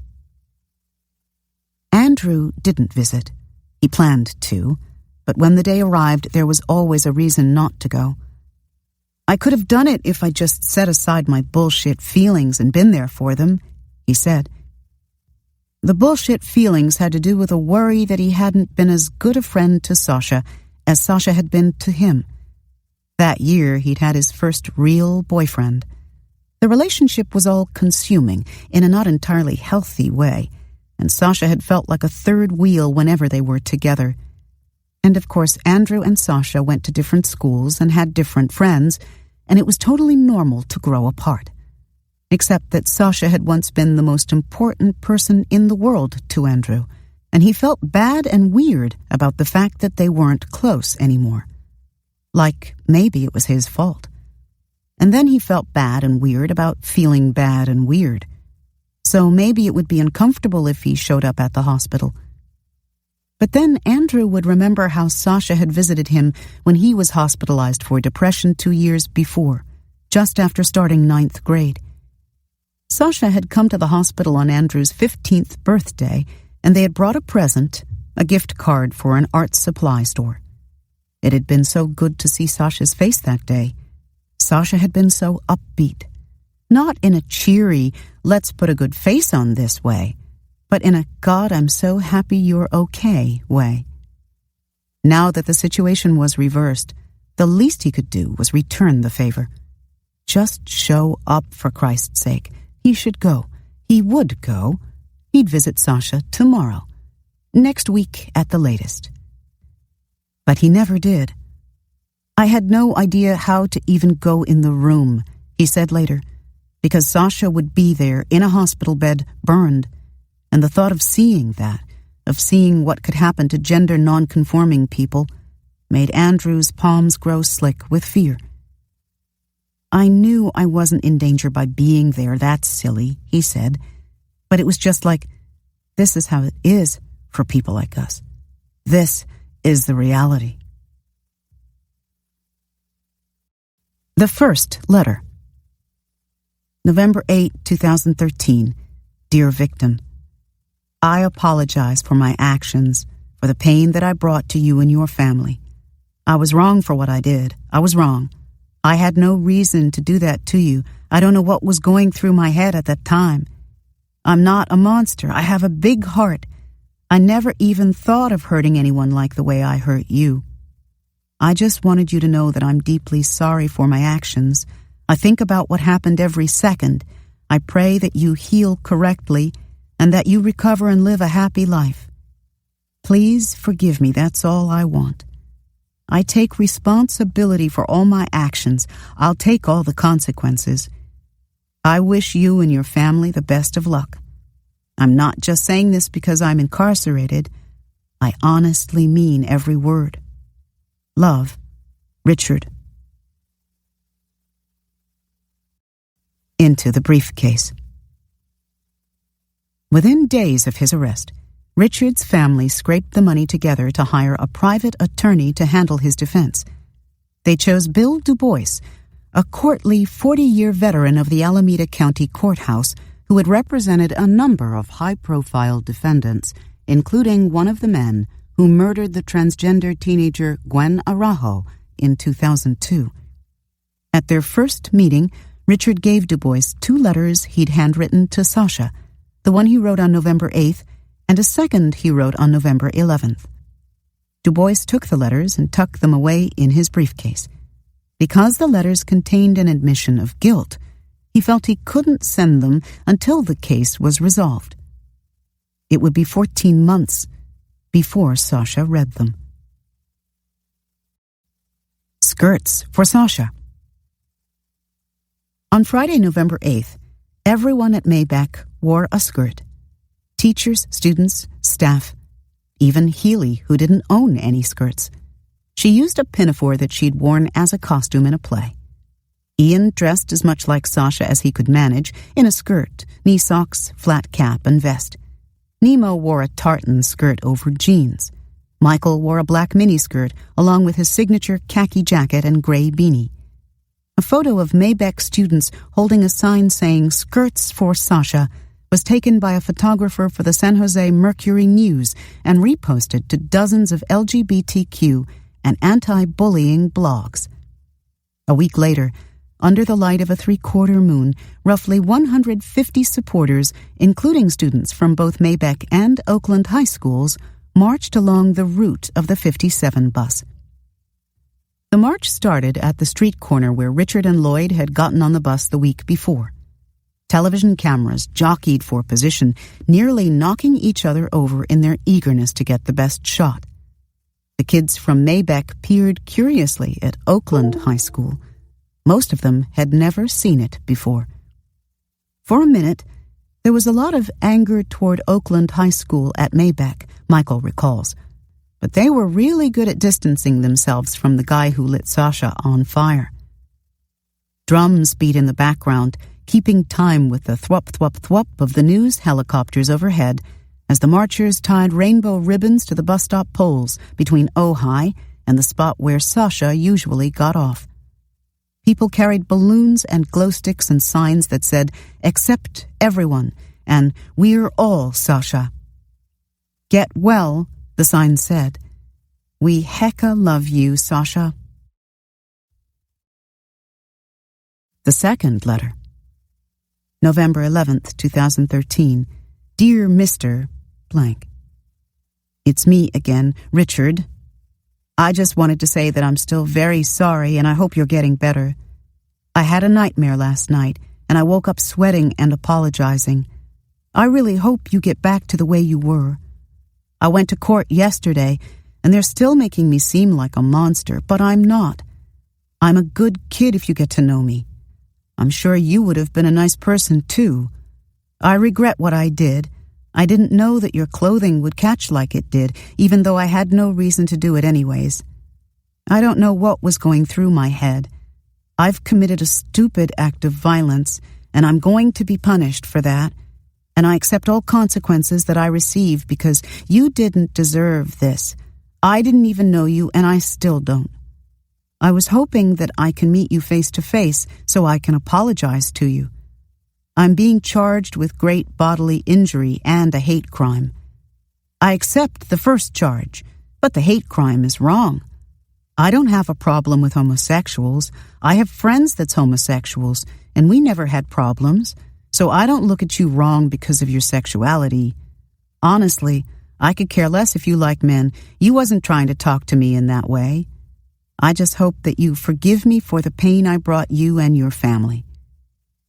Andrew didn't visit. He planned to, but when the day arrived, there was always a reason not to go. "I could have done it if I just set aside my bullshit feelings and been there for them," he said. The bullshit feelings had to do with a worry that he hadn't been as good a friend to Sasha as Sasha had been to him. That year, he'd had his first real boyfriend. The relationship was all-consuming in a not entirely healthy way, and Sasha had felt like a third wheel whenever they were together. And of course, Andrew and Sasha went to different schools and had different friends, and it was totally normal to grow apart. Except that Sasha had once been the most important person in the world to Andrew, and he felt bad and weird about the fact that they weren't close anymore. Like maybe it was his fault. And then he felt bad and weird about feeling bad and weird. So maybe it would be uncomfortable if he showed up at the hospital. But then Andrew would remember how Sasha had visited him when he was hospitalized for depression 2 years before, just after starting 9th grade. Sasha had come to the hospital on Andrew's 15th birthday, and they had brought a present, a gift card for an art supply store. It had been so good to see Sasha's face that day. Sasha had been so upbeat. Not in a cheery, let's put a good face on this way, but in a God, I'm so happy you're okay way. Now that the situation was reversed, the least he could do was return the favor. Just show up, for Christ's sake. He should go. He would go. He'd visit Sasha tomorrow. Next week at the latest. But he never did. I had no idea how to even go in the room, he said later, because Sasha would be there in a hospital bed, burned, and the thought of seeing that, of seeing what could happen to gender non-conforming people, made Andrew's palms grow slick with fear. I knew I wasn't in danger by being there, that's silly, he said, but it was just like, this is how it is for people like us. This is the reality. The first letter. November 8, 2013. Dear victim, I apologize for my actions, for the pain that I brought to you and your family. I was wrong for what I did. I was wrong. I had no reason to do that to you. I don't know what was going through my head at that time. I'm not a monster. I have a big heart. I never even thought of hurting anyone like the way I hurt you. I just wanted you to know that I'm deeply sorry for my actions. I think about what happened every second. I pray that you heal correctly and that you recover and live a happy life. Please forgive me, that's all I want. I take responsibility for all my actions. I'll take all the consequences. I wish you and your family the best of luck. I'm not just saying this because I'm incarcerated. I honestly mean every word. Love, Richard. Into the briefcase. Within days of his arrest, Richard's family scraped the money together to hire a private attorney to handle his defense. They chose Bill Du Bois, a courtly 40-year veteran of the Alameda County Courthouse who had represented a number of high-profile defendants, including one of the men who murdered the transgender teenager Gwen Araujo in 2002. At their first meeting, Richard gave Du Bois 2 letters he'd handwritten to Sasha, the one he wrote on November 8th and a second he wrote on November 11th. Du Bois took the letters and tucked them away in his briefcase. Because the letters contained an admission of guilt, he felt he couldn't send them until the case was resolved. It would be 14 months before Sasha read them. Skirts for Sasha. On Friday, November 8th, everyone at Maybach wore a skirt. Teachers, students, staff, even Healy, who didn't own any skirts. She used a pinafore that she'd worn as a costume in a play. Ian dressed as much like Sasha as he could manage, in a skirt, knee socks, flat cap, and vest. Nemo wore a tartan skirt over jeans. Michael wore a black miniskirt, along with his signature khaki jacket and gray beanie. A photo of Maybach students holding a sign saying "Skirts for Sasha" was taken by a photographer for the San Jose Mercury News and reposted to dozens of LGBTQ and anti-bullying blogs. A week later, under the light of a 3/4 moon, roughly 150 supporters, including students from both Maybach and Oakland high schools, marched along the route of the 57 bus. The march started at the street corner where Richard and Lloyd had gotten on the bus the week before. Television cameras jockeyed for position, nearly knocking each other over in their eagerness to get the best shot. The kids from Maybach peered curiously at Oakland High School. Most of them had never seen it before. For a minute, there was a lot of anger toward Oakland High School at Maybach, Michael recalls. But they were really good at distancing themselves from the guy who lit Sasha on fire. Drums beat in the background, keeping time with the thwup-thwup-thwup of the news helicopters overhead as the marchers tied rainbow ribbons to the bus stop poles between Ojai and the spot where Sasha usually got off. People carried balloons and glow sticks and signs that said, "Accept everyone," and "We're all Sasha." "Get well," the sign said. "We hecka love you, Sasha." The second letter. November 11th, 2013. Dear Mr. blank. It's me again, Richard. I just wanted to say that I'm still very sorry and I hope you're getting better. I had a nightmare last night and I woke up sweating and apologizing. I really hope you get back to the way you were. I went to court yesterday and they're still making me seem like a monster, but I'm not. I'm a good kid if you get to know me. I'm sure you would have been a nice person, too. I regret what I did. I didn't know that your clothing would catch like it did, even though I had no reason to do it anyways. I don't know what was going through my head. I've committed a stupid act of violence, and I'm going to be punished for that. And I accept all consequences that I receive because you didn't deserve this. I didn't even know you, and I still don't. I was hoping that I can meet you face to face so I can apologize to you. I'm being charged with great bodily injury and a hate crime. I accept the first charge, but the hate crime is wrong. I don't have a problem with homosexuals. I have friends that's homosexuals, and we never had problems, so I don't look at you wrong because of your sexuality. Honestly, I could care less if you like men. You wasn't trying to talk to me in that way. I just hope that you forgive me for the pain I brought you and your family.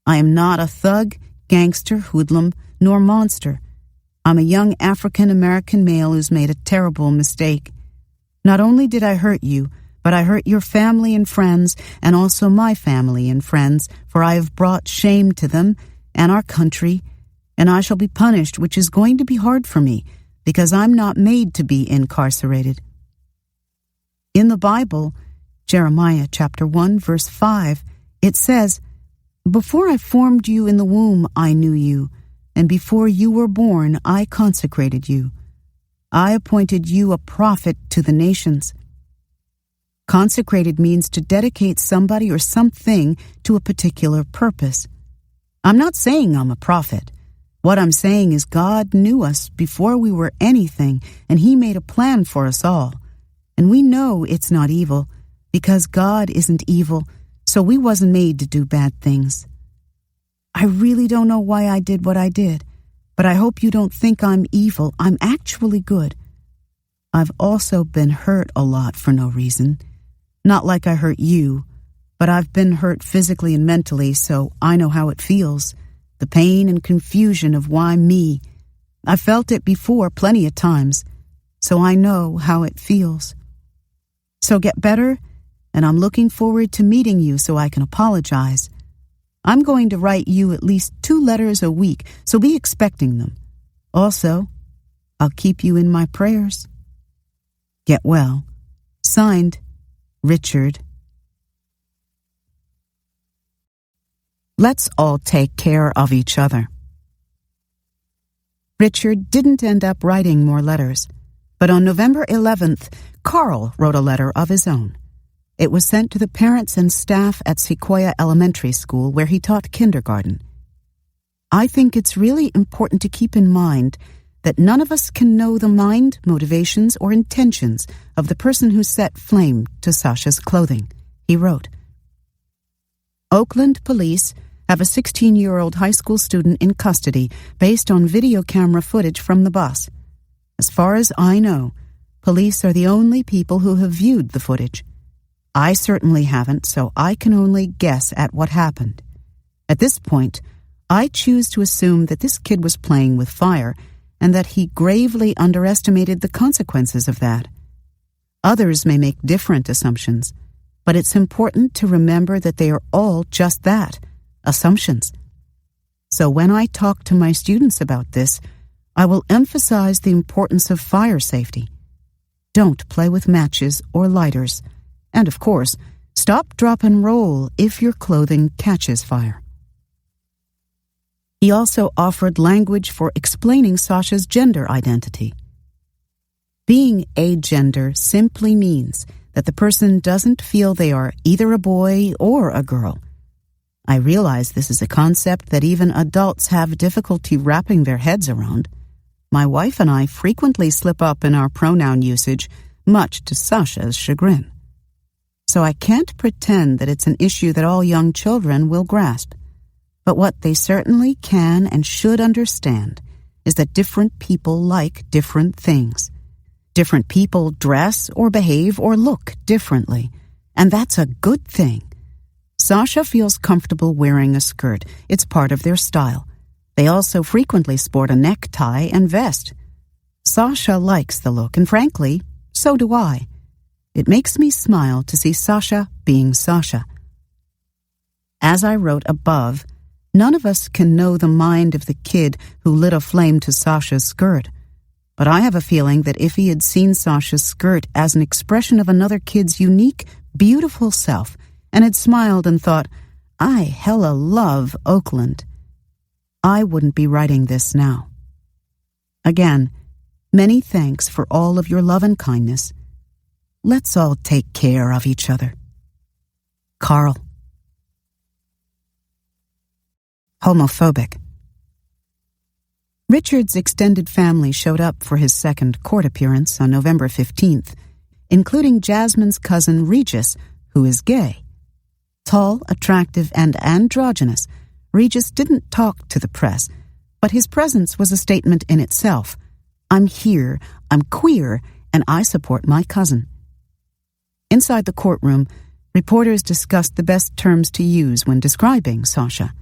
I am not a thug, gangster, hoodlum, nor monster. I'm a young African-American male who's made a terrible mistake. Not only did I hurt you, but I hurt your family and friends, and also my family and friends, for I have brought shame to them and our country, and I shall be punished, which is going to be hard for me, because I'm not made to be incarcerated. In the Bible, Jeremiah chapter 1, verse 5, it says, "Before I formed you in the womb, I knew you, and before you were born, I consecrated you. I appointed you a prophet to the nations." Consecrated means to dedicate somebody or something to a particular purpose. I'm not saying I'm a prophet. What I'm saying is God knew us before we were anything, and He made a plan for us all. And we know it's not evil, because God isn't evil, so we wasn't made to do bad things. I really don't know why I did what I did, but I hope you don't think I'm evil. I'm actually good. I've also been hurt a lot for no reason. Not like I hurt you, but I've been hurt physically and mentally, so I know how it feels. The pain and confusion of why me. I felt it before plenty of times, so I know how it feels. So get better, and I'm looking forward to meeting you so I can apologize. I'm going to write you at least 2 letters a week, so be expecting them. Also, I'll keep you in my prayers. Get well. Signed, Richard. Let's all take care of each other. Richard didn't end up writing more letters, but on November 11th, Carl wrote a letter of his own. It was sent to the parents and staff at Sequoia Elementary School, where he taught kindergarten. I think it's really important to keep in mind that none of us can know the mind, motivations, or intentions of the person who set flame to Sasha's clothing, he wrote. Oakland police have a 16-year-old high school student in custody based on video camera footage from the bus. As far as I know, police are the only people who have viewed the footage. I certainly haven't, so I can only guess at what happened. At this point, I choose to assume that this kid was playing with fire and that he gravely underestimated the consequences of that. Others may make different assumptions, but it's important to remember that they are all just that, assumptions. So when I talk to my students about this, I will emphasize the importance of fire safety. Don't play with matches or lighters, and of course, stop, drop, and roll if your clothing catches fire. He also offered language for explaining Sasha's gender identity. Being agender simply means that the person doesn't feel they are either a boy or a girl. I realize this is a concept that even adults have difficulty wrapping their heads around. My wife and I frequently slip up in our pronoun usage, much to Sasha's chagrin. So I can't pretend that it's an issue that all young children will grasp. But what they certainly can and should understand is that different people like different things. Different people dress or behave or look differently, and that's a good thing. Sasha feels comfortable wearing a skirt. It's part of their style. They also frequently sport a necktie and vest. Sasha likes the look, and frankly, so do I. It makes me smile to see Sasha being Sasha. As I wrote above, none of us can know the mind of the kid who lit a flame to Sasha's skirt, but I have a feeling that if he had seen Sasha's skirt as an expression of another kid's unique, beautiful self, and had smiled and thought, I hella love Oakland, I wouldn't be writing this now. Again, many thanks for all of your love and kindness. Let's all take care of each other. Carl. Homophobic. Richard's extended family showed up for his second court appearance on November 15th, including Jasmine's cousin Regis, who is gay. Tall, attractive, and androgynous, Regis didn't talk to the press, but his presence was a statement in itself. I'm here, I'm queer, and I support my cousin. Inside the courtroom, reporters discussed the best terms to use when describing Sasha.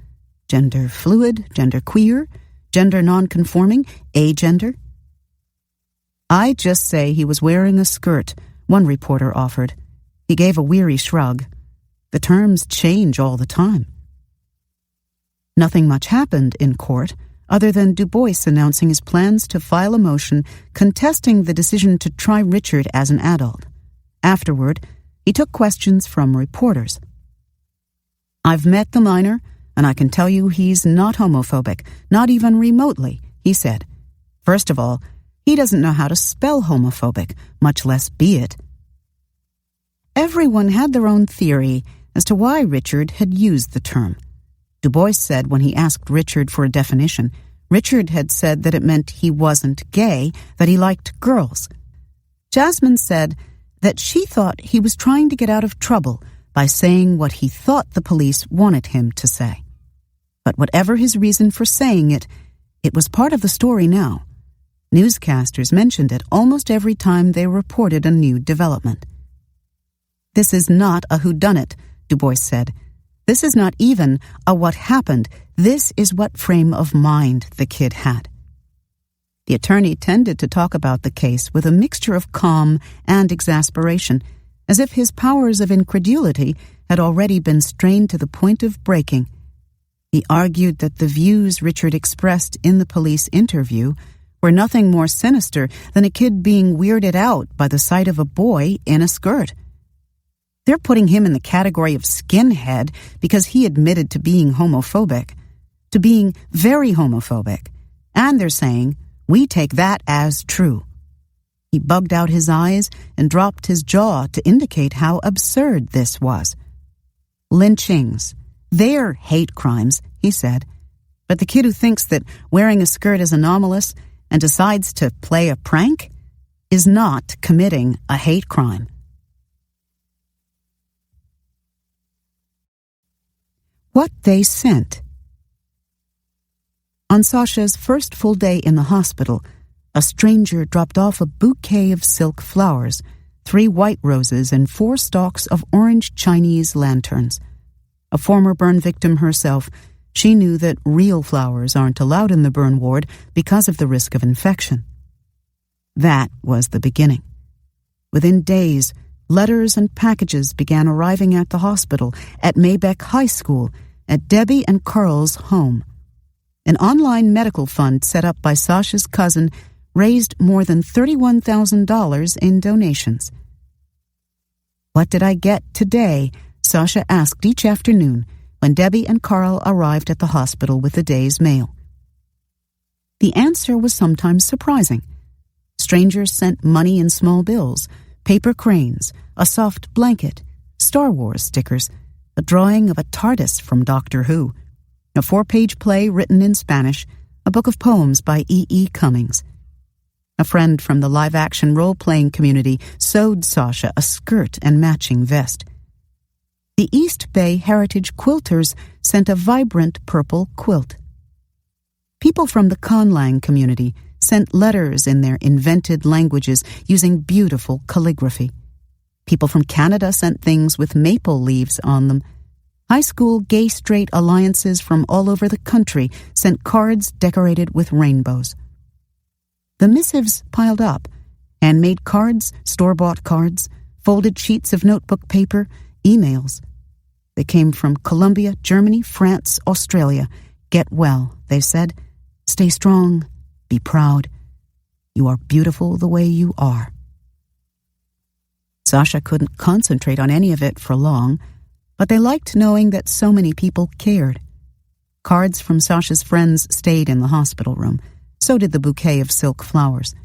Gender fluid, gender queer, gender non-conforming, agender. I just say he was wearing a skirt, one reporter offered. He gave a weary shrug. The terms change all the time. Nothing much happened in court, other than Du Bois announcing his plans to file a motion contesting the decision to try Richard as an adult. Afterward, he took questions from reporters. I've met the minor, and I can tell you he's not homophobic, not even remotely, he said. First of all, he doesn't know how to spell homophobic, much less be it. Everyone had their own theory as to why Richard had used the term. Du Bois said when he asked Richard for a definition, Richard had said that it meant he wasn't gay, that he liked girls. Jasmine said that she thought he was trying to get out of trouble by saying what he thought the police wanted him to say. But whatever his reason for saying it, it was part of the story now. Newscasters mentioned it almost every time they reported a new development. This is not a whodunit, Du Bois said. This is not even a what happened. This is what frame of mind the kid had. The attorney tended to talk about the case with a mixture of calm and exasperation, as if his powers of incredulity had already been strained to the point of breaking. He argued that the views Richard expressed in the police interview were nothing more sinister than a kid being weirded out by the sight of a boy in a skirt. They're putting him in the category of skinhead because he admitted to being homophobic, to being very homophobic, and they're saying, we take that as true. He bugged out his eyes and dropped his jaw to indicate how absurd this was. Lynchings. They're hate crimes, he said. But the kid who thinks that wearing a skirt is anomalous and decides to play a prank is not committing a hate crime. What they sent. On Sasha's first full day in the hospital, a stranger dropped off a bouquet of silk flowers, 3 white roses, and 4 stalks of orange Chinese lanterns. A former burn victim herself, she knew that real flowers aren't allowed in the burn ward because of the risk of infection. That was the beginning. Within days, letters and packages began arriving at the hospital, at Maybeck High School, at Debbie and Carl's home. An online medical fund set up by Sasha's cousin raised more than $31,000 in donations. What did I get today? Sasha asked each afternoon when Debbie and Carl arrived at the hospital with the day's mail. The answer was sometimes surprising. Strangers sent money in small bills, paper cranes, a soft blanket, Star Wars stickers, a drawing of a TARDIS from Doctor Who, a 4-page play written in Spanish, a book of poems by E.E. Cummings. A friend from the live-action role-playing community sewed Sasha a skirt and matching vest. The East Bay Heritage Quilters sent a vibrant purple quilt. People from the Conlang community sent letters in their invented languages using beautiful calligraphy. People from Canada sent things with maple leaves on them. High school gay-straight alliances from all over the country sent cards decorated with rainbows. The missives piled up, handmade cards, store-bought cards, folded sheets of notebook paper, emails. They came from Colombia, Germany, France, Australia. Get well, they said. Stay strong. Be proud. You are beautiful the way you are. Sasha couldn't concentrate on any of it for long, but they liked knowing that so many people cared. Cards from Sasha's friends stayed in the hospital room. So did the bouquet of silk flowers.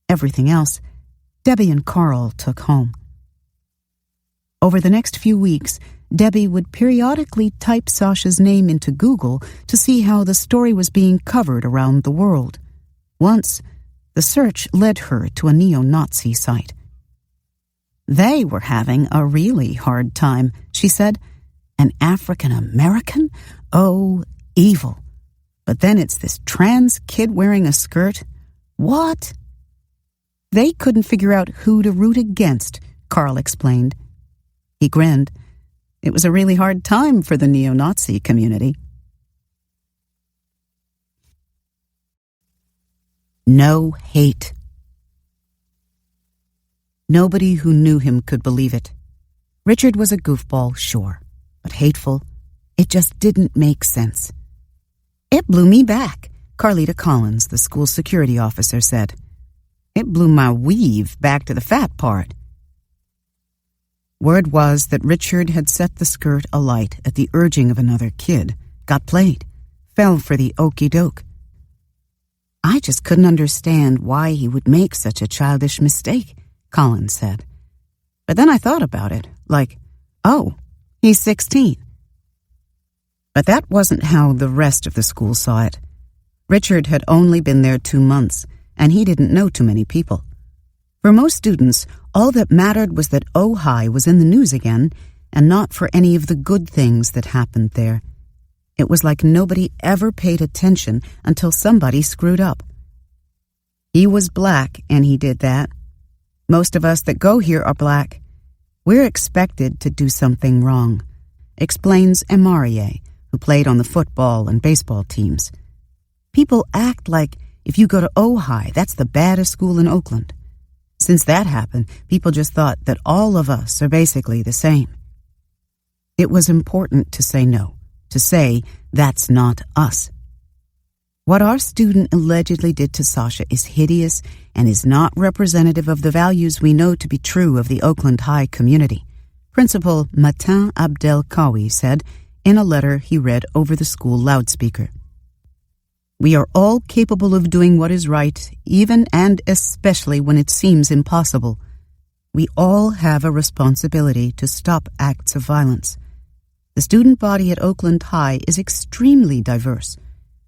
Everything else, Debbie and Carl took home. Over the next few weeks, Debbie would periodically type Sasha's name into Google to see how the story was being covered around the world. Once, the search led her to a neo-Nazi site. They were having a really hard time, she said. An African American? Oh, evil. But then it's this trans kid wearing a skirt. What? They couldn't figure out who to root against, Carl explained. He grinned. It was a really hard time for the neo-Nazi community. No hate. Nobody who knew him could believe it. Richard was a goofball, sure, but hateful. It just didn't make sense. It blew me back, Carlita Collins, the school security officer, said. It blew my weave back to the fat part. Word was that Richard had set the skirt alight at the urging of another kid, got played, fell for the okey-doke. I just couldn't understand why he would make such a childish mistake, Collins said. But then I thought about it, like, oh, he's 16. But that wasn't how the rest of the school saw it. Richard had only been there 2 months, and he didn't know too many people. For most students, all that mattered was that Ojai was in the news again, and not for any of the good things that happened there. It was like nobody ever paid attention until somebody screwed up. He was black, and he did that. Most of us that go here are black. We're expected to do something wrong, explains Emarie, who played on the football and baseball teams. People act like if you go to Ojai, that's the baddest school in Oakland. Since that happened, people just thought that all of us are basically the same. It was important to say no, to say that's not us. What our student allegedly did to Sasha is hideous and is not representative of the values we know to be true of the Oakland High community, Principal Matin Abdelkawi said in a letter he read over the school loudspeaker. We are all capable of doing what is right, even and especially when it seems impossible. We all have a responsibility to stop acts of violence. The student body at Oakland High is extremely diverse.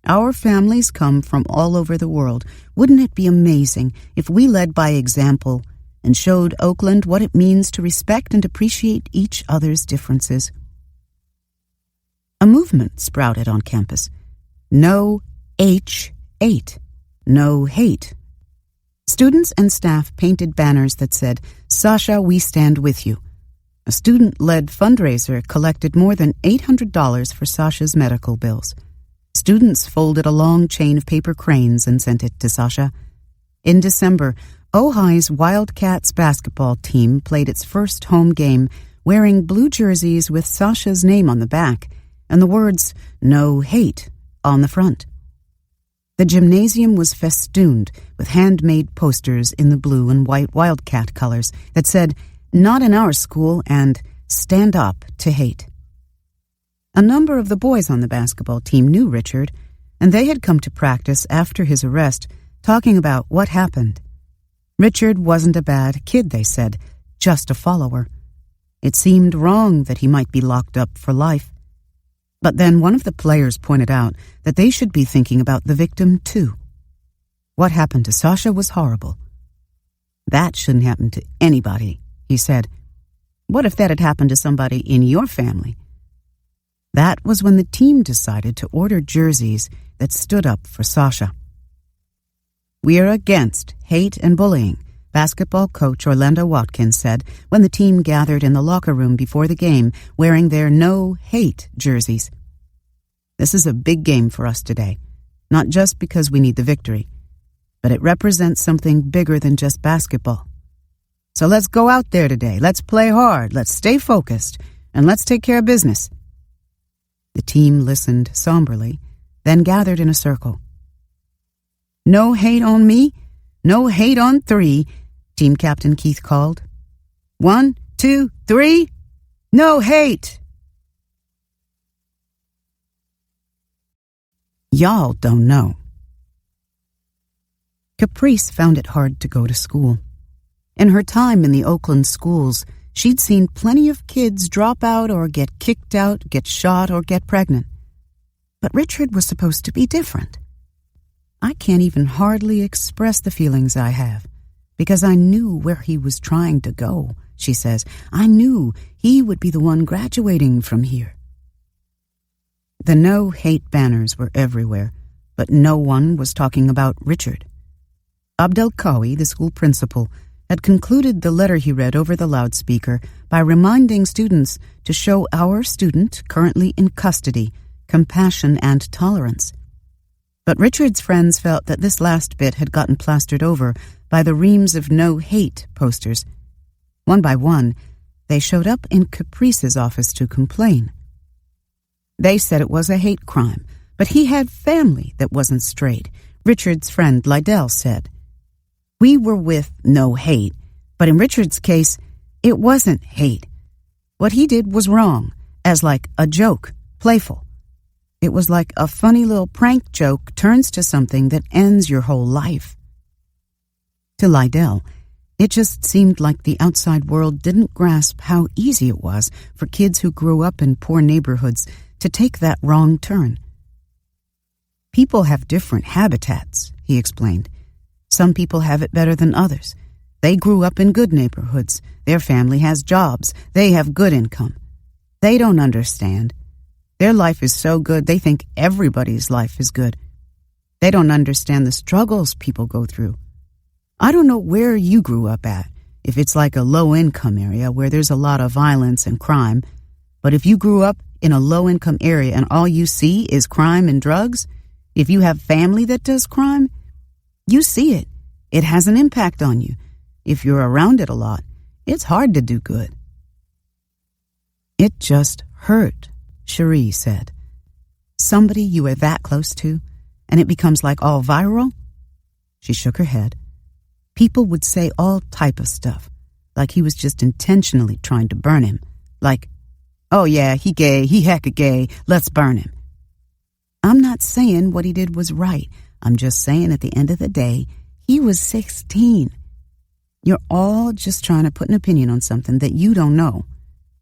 Our families come from all over the world. Wouldn't it be amazing if we led by example and showed Oakland what it means to respect and appreciate each other's differences? A movement sprouted on campus. No H8. No hate. Students and staff painted banners that said, Sasha, we stand with you. A student-led fundraiser collected more than $800 for Sasha's medical bills. Students folded a long chain of paper cranes and sent it to Sasha. In December, Ojai's Wildcats basketball team played its first home game wearing blue jerseys with Sasha's name on the back and the words, No hate, on the front. The gymnasium was festooned with handmade posters in the blue and white Wildcat colors that said, Not in our school and Stand up to hate. A number of the boys on the basketball team knew Richard, and they had come to practice after his arrest, talking about what happened. Richard wasn't a bad kid, they said, just a follower. It seemed wrong that he might be locked up for life. But then one of the players pointed out that they should be thinking about the victim, too. What happened to Sasha was horrible. That shouldn't happen to anybody, he said. What if that had happened to somebody in your family? That was when the team decided to order jerseys that stood up for Sasha. We are against hate and bullying, basketball coach Orlando Watkins said when the team gathered in the locker room before the game wearing their No Hate jerseys. This is a big game for us today, not just because we need the victory, but it represents something bigger than just basketball. So let's go out there today. Let's play hard. Let's stay focused. And let's take care of business. The team listened somberly, then gathered in a circle. No hate on me. No hate on 3, Team Captain Keith called. 1, 2, 3. No hate! Y'all don't know. Caprice found it hard to go to school. In her time in the Oakland schools, she'd seen plenty of kids drop out or get kicked out, get shot, or get pregnant. But Richard was supposed to be different. I can't even hardly express the feelings I have, because I knew where he was trying to go, she says. I knew he would be the one graduating from here. The no-hate banners were everywhere, but no one was talking about Richard. Abdelkawi, the school principal, had concluded the letter he read over the loudspeaker by reminding students to show our student, currently in custody, compassion and tolerance. But Richard's friends felt that this last bit had gotten plastered over by the reams of no-hate posters. One by one, they showed up in Caprice's office to complain. They said it was a hate crime, but he had family that wasn't straight, Richard's friend Lydell said. We were with no hate, but in Richard's case, it wasn't hate. What he did was wrong, as like a joke, playful. It was like a funny little prank joke turns to something that ends your whole life. To Lydell, it just seemed like the outside world didn't grasp how easy it was for kids who grew up in poor neighborhoods to take that wrong turn. People have different habitats, he explained. Some people have it better than others. They grew up in good neighborhoods. Their family has jobs. They have good income. They don't understand. Their life is so good, they think everybody's life is good. They don't understand the struggles people go through. I don't know where you grew up at, if it's like a low-income area where there's a lot of violence and crime, but if you grew up in a low-income area and all you see is crime and drugs, if you have family that does crime, you see it. It has an impact on you. If you're around it a lot, it's hard to do good. It just hurt, Cherie said. Somebody you were that close to, and it becomes like all viral? She shook her head. People would say all type of stuff, like he was just intentionally trying to burn him. Like, oh yeah, he gay, he hecka gay, let's burn him. I'm not saying what he did was right. I'm just saying at the end of the day, he was 16. You're all just trying to put an opinion on something that you don't know.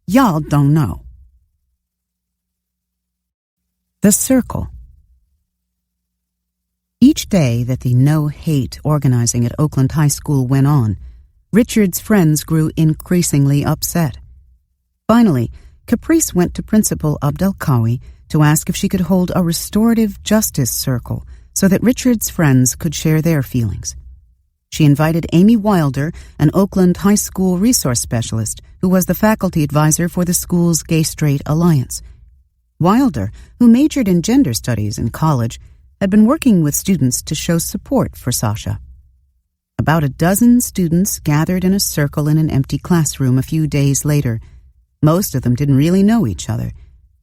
Y'all don't know. The Circle. Each day that the no-hate organizing at Oakland High School went on, Richard's friends grew increasingly upset. Finally, Caprice went to Principal Abdelkawi to ask if she could hold a restorative justice circle so that Richard's friends could share their feelings. She invited Amy Wilder, an Oakland High School resource specialist who was the faculty advisor for the school's Gay-Straight Alliance. Wilder, who majored in gender studies in college, had been working with students to show support for Sasha. About a dozen students gathered in a circle in an empty classroom a few days later. Most of them didn't really know each other.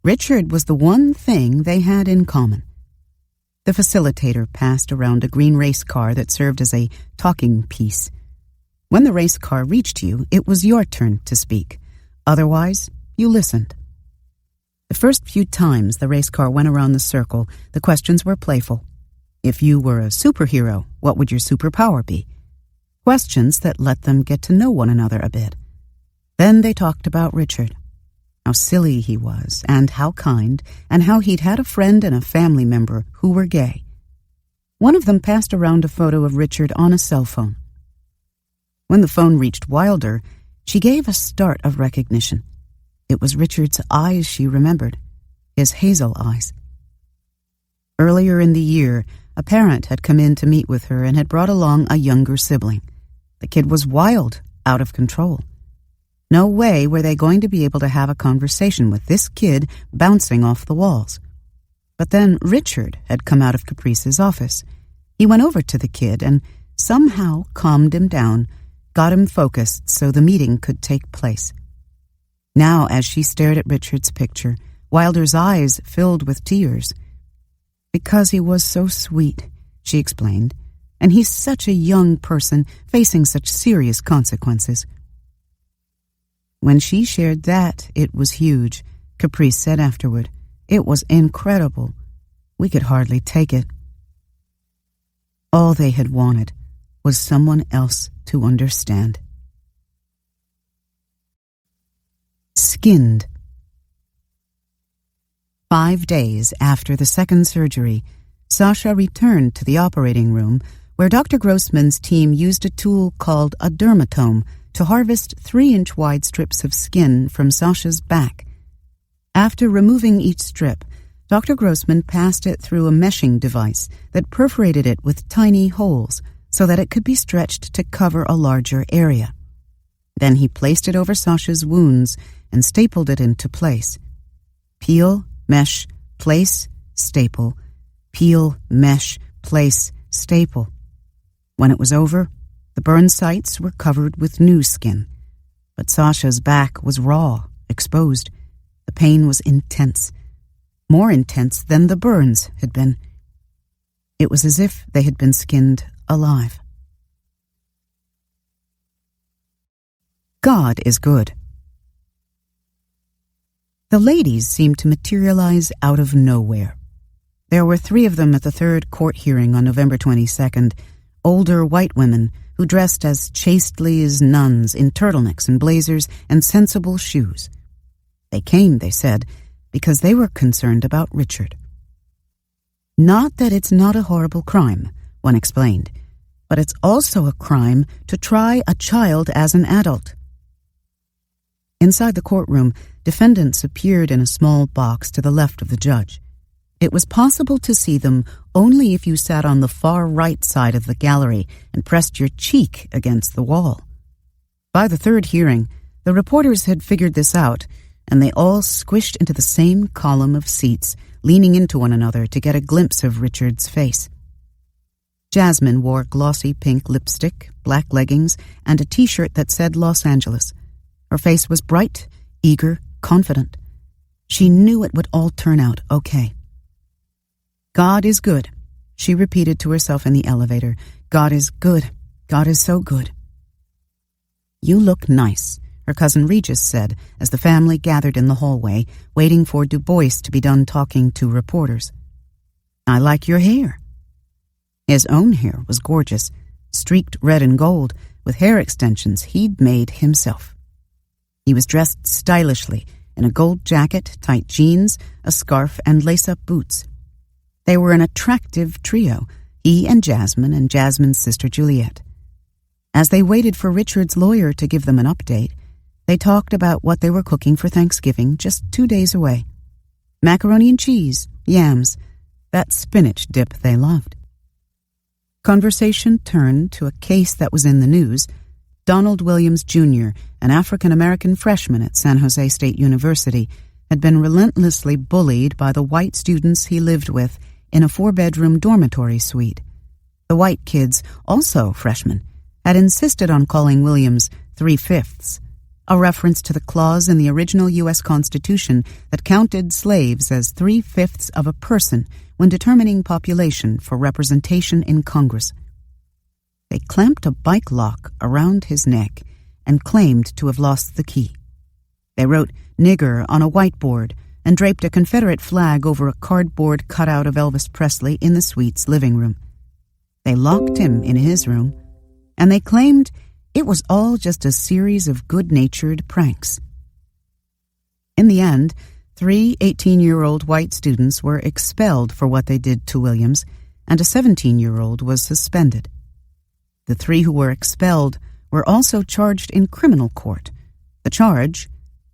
Richard was the one thing they had in common. The facilitator passed around a green race car that served as a talking piece. When the race car reached you, it was your turn to speak. Otherwise, you listened. The first few times the race car went around the circle, the questions were playful. If you were a superhero, what would your superpower be? Questions that let them get to know one another a bit. Then they talked about Richard. How silly he was, and how kind, and how he'd had a friend and a family member who were gay. One of them passed around a photo of Richard on a cell phone. When the phone reached Wilder, she gave a start of recognition. It was Richard's eyes she remembered, his hazel eyes. Earlier in the year, a parent had come in to meet with her and had brought along a younger sibling. The kid was wild, out of control. No way were they going to be able to have a conversation with this kid bouncing off the walls. But then Richard had come out of Caprice's office. He went over to the kid and somehow calmed him down, got him focused so the meeting could take place. Now, as she stared at Richard's picture, Wilder's eyes filled with tears. "Because he was so sweet," she explained, "and he's such a young person facing such serious consequences." When she shared that, it was huge, Caprice said afterward. "It was incredible. We could hardly take it." All they had wanted was someone else to understand. Skinned. 5 days after the second surgery, Sasha returned to the operating room where Dr. Grossman's team used a tool called a dermatome to harvest 3-inch wide strips of skin from Sasha's back. After removing each strip, Dr. Grossman passed it through a meshing device that perforated it with tiny holes so that it could be stretched to cover a larger area. Then he placed it over Sasha's wounds and stapled it into place. Peel, mesh, place, staple. Peel, mesh, place, staple. When it was over, the burn sites were covered with new skin. But Sasha's back was raw, exposed. The pain was intense. More intense than the burns had been. It was as if they had been skinned alive. God is good. The ladies seemed to materialize out of nowhere. There were 3 of them at the third court hearing on November 22nd, older white women who dressed as chastely as nuns in turtlenecks and blazers and sensible shoes. They came, they said, because they were concerned about Richard. Not that it's not a horrible crime, one explained, but it's also a crime to try a child as an adult. Inside the courtroom, defendants appeared in a small box to the left of the judge. It was possible to see them only if you sat on the far right side of the gallery and pressed your cheek against the wall. By the third hearing, the reporters had figured this out, and they all squished into the same column of seats, leaning into one another to get a glimpse of Richard's face. Jasmine wore glossy pink lipstick, black leggings, and a T-shirt that said Los Angeles. Her face was bright, eager, confident. She knew it would all turn out okay. God is good, she repeated to herself in the elevator. God is good. God is so good. You look nice, her cousin Regis said as the family gathered in the hallway, waiting for Du Bois to be done talking to reporters. I like your hair. His own hair was gorgeous, streaked red and gold, with hair extensions he'd made himself. He was dressed stylishly in a gold jacket, tight jeans, a scarf, and lace-up boots. They were an attractive trio, he and Jasmine's sister Juliet. As they waited for Richard's lawyer to give them an update, they talked about what they were cooking for Thanksgiving just 2 days away. Macaroni and cheese, yams, that spinach dip they loved. Conversation turned to a case that was in the news. Donald Williams, Jr., an African-American freshman at San Jose State University, had been relentlessly bullied by the white students he lived with in a 4-bedroom dormitory suite. The white kids, also freshmen, had insisted on calling Williams 3/5, a reference to the clause in the original U.S. Constitution that counted slaves as 3/5 of a person when determining population for representation in Congress. They clamped a bike lock around his neck and claimed to have lost the key. They wrote "nigger" on a whiteboard and draped a Confederate flag over a cardboard cutout of Elvis Presley in the suite's living room. They locked him in his room, and they claimed it was all just a series of good-natured pranks. In the end, 3 18-year-old white students were expelled for what they did to Williams, and a 17-year-old was suspended. The 3 who were expelled were also charged in criminal court. The charge,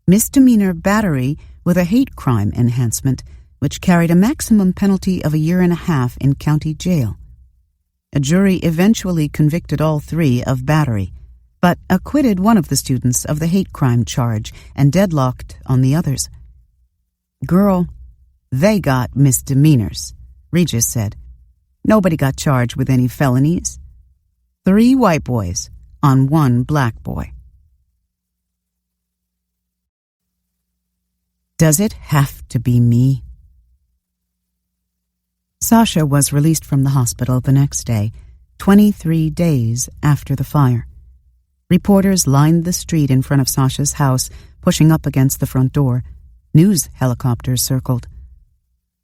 misdemeanor battery with a hate crime enhancement, which carried a maximum penalty of 1.5 years in county jail. A jury eventually convicted all 3 of battery, but acquitted one of the students of the hate crime charge and deadlocked on the others. Girl, they got misdemeanors, Regis said. Nobody got charged with any felonies. 3 white boys, on one black boy. Does it have to be me? Sasha was released from the hospital the next day, 23 days after the fire. Reporters lined the street in front of Sasha's house, pushing up against the front door. News helicopters circled.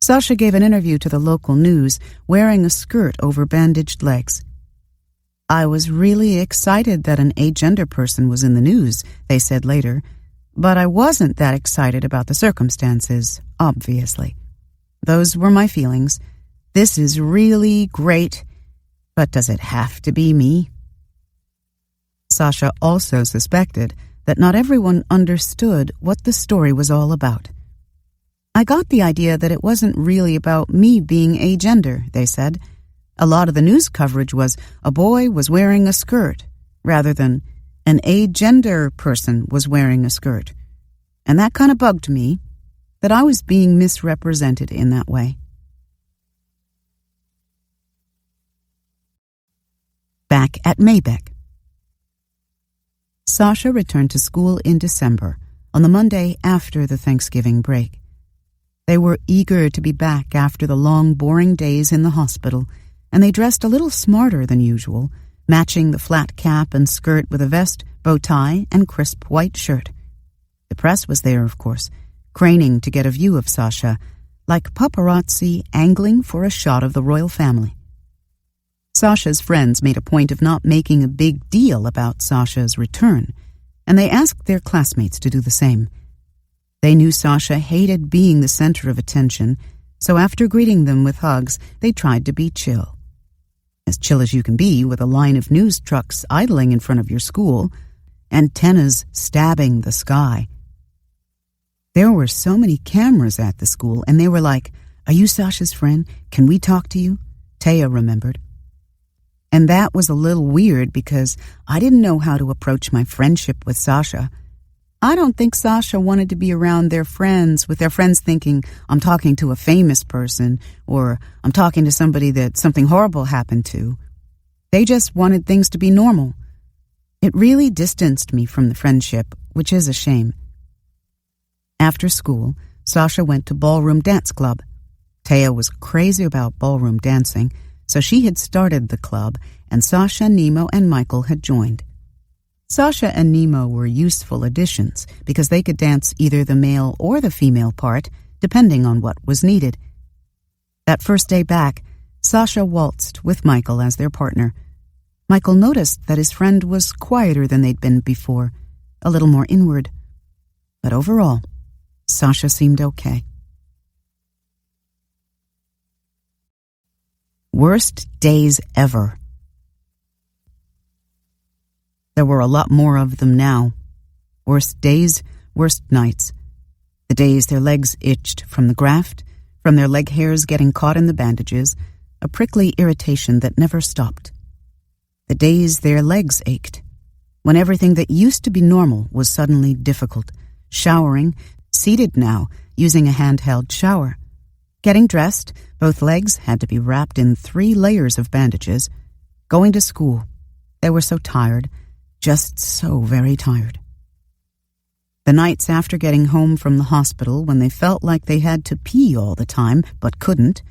Sasha gave an interview to the local news, wearing a skirt over bandaged legs. I was really excited that an agender person was in the news, they said later, but I wasn't that excited about the circumstances, obviously. Those were my feelings. This is really great, but does it have to be me? Sasha also suspected that not everyone understood what the story was all about. I got the idea that it wasn't really about me being agender, they said. A lot of the news coverage was a boy was wearing a skirt, rather than an agender person was wearing a skirt. And that kind of bugged me, that I was being misrepresented in that way. Back at Maybeck. Sasha returned to school in December, on the Monday after the Thanksgiving break. They were eager to be back after the long, boring days in the hospital, and they dressed a little smarter than usual, matching the flat cap and skirt with a vest, bow tie, and crisp white shirt. The press was there, of course, craning to get a view of Sasha, like paparazzi angling for a shot of the royal family. Sasha's friends made a point of not making a big deal about Sasha's return, and they asked their classmates to do the same. They knew Sasha hated being the center of attention, so after greeting them with hugs, they tried to be chill. As chill as you can be with a line of news trucks idling in front of your school, antennas stabbing the sky. There were so many cameras at the school, and they were like, "Are you Sasha's friend? Can we talk to you?" Taya remembered. And that was a little weird because I didn't know how to approach my friendship with Sasha. I don't think Sasha wanted to be around their friends, with their friends thinking, I'm talking to a famous person, or I'm talking to somebody that something horrible happened to. They just wanted things to be normal. It really distanced me from the friendship, which is a shame. After school, Sasha went to ballroom dance club. Taya was crazy about ballroom dancing, so she had started the club, and Sasha, Nemo, and Michael had joined. Sasha and Nemo were useful additions because they could dance either the male or the female part, depending on what was needed. That first day back, Sasha waltzed with Michael as their partner. Michael noticed that his friend was quieter than they'd been before, a little more inward. But overall, Sasha seemed okay. Worst days ever. There were a lot more of them now. Worst days, worst nights. The days their legs itched from the graft, from their leg hairs getting caught in the bandages, a prickly irritation that never stopped. The days their legs ached, when everything that used to be normal was suddenly difficult. Showering, seated now, using a handheld shower. Getting dressed, both legs had to be wrapped in 3 layers of bandages. Going to school, they were so tired, just so very tired. The nights after getting home from the hospital, when they felt like they had to pee all the time but couldn't,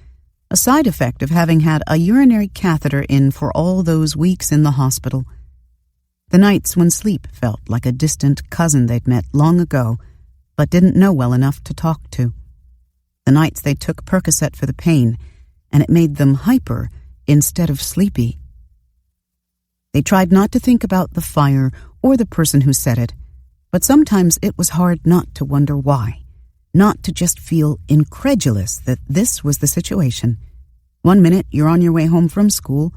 a side effect of having had a urinary catheter in for all those weeks in the hospital. The nights when sleep felt like a distant cousin they'd met long ago but didn't know well enough to talk to. The nights they took Percocet for the pain, and it made them hyper instead of sleepy. They tried not to think about the fire or the person who said it, but sometimes it was hard not to wonder why, not to just feel incredulous that this was the situation. One minute you're on your way home from school,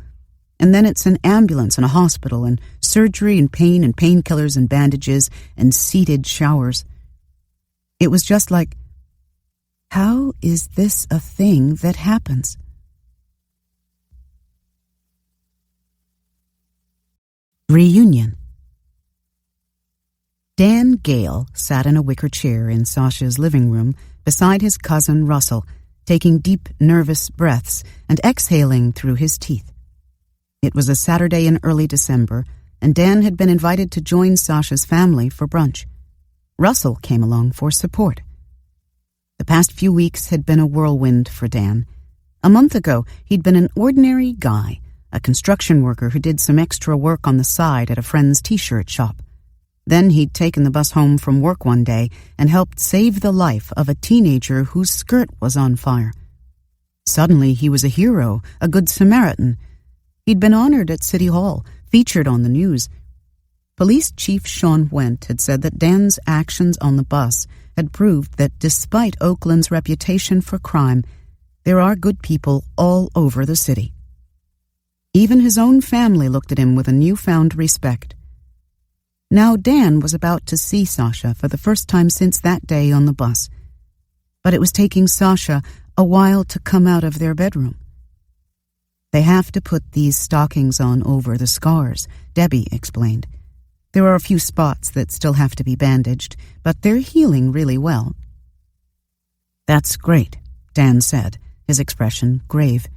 and then it's an ambulance and a hospital and surgery and pain and painkillers and bandages and seated showers. It was just like, how is this a thing that happens? Reunion. Dan Gale sat in a wicker chair in Sasha's living room beside his cousin Russell, taking deep, nervous breaths and exhaling through his teeth. It was a Saturday in early December, and Dan had been invited to join Sasha's family for brunch. Russell came along for support. The past few weeks had been a whirlwind for Dan. A month ago, he'd been an ordinary guy, a construction worker who did some extra work on the side at a friend's t-shirt shop. Then he'd taken the bus home from work one day and helped save the life of a teenager whose skirt was on fire. Suddenly, he was a hero, a good Samaritan. He'd been honored at City Hall, featured on the news. Police Chief Sean Went had said that Dan's actions on the bus had proved that despite Oakland's reputation for crime, there are good people all over the city. Even his own family looked at him with a newfound respect. Now Dan was about to see Sasha for the first time since that day on the bus. But it was taking Sasha a while to come out of their bedroom. They have to put these stockings on over the scars, Debbie explained. There are a few spots that still have to be bandaged, but they're healing really well. That's great, Dan said, his expression grave.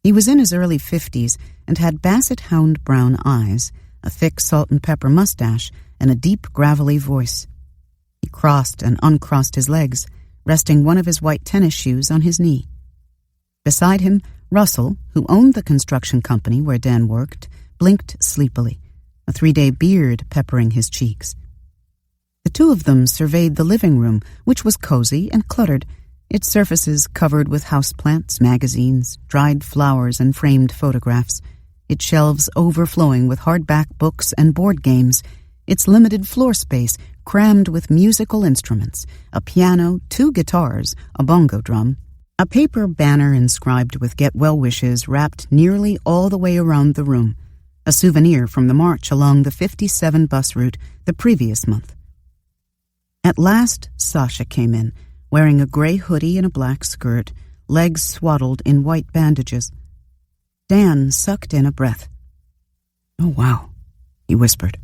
He was in his early 50s and had basset hound brown eyes, a thick salt and pepper mustache, and a deep, gravelly voice. He crossed and uncrossed his legs, resting one of his white tennis shoes on his knee. Beside him, Russell, who owned the construction company where Dan worked, blinked sleepily, a 3-day beard peppering his cheeks. The two of them surveyed the living room, which was cozy and cluttered, its surfaces covered with houseplants, magazines, dried flowers, and framed photographs, its shelves overflowing with hardback books and board games, its limited floor space crammed with musical instruments, a piano, 2 guitars, a bongo drum, a paper banner inscribed with get well wishes wrapped nearly all the way around the room, a souvenir from the march along the 57 bus route the previous month. At last, Sasha came in, wearing a gray hoodie and a black skirt, legs swaddled in white bandages. Dan sucked in a breath. "Oh, wow," he whispered.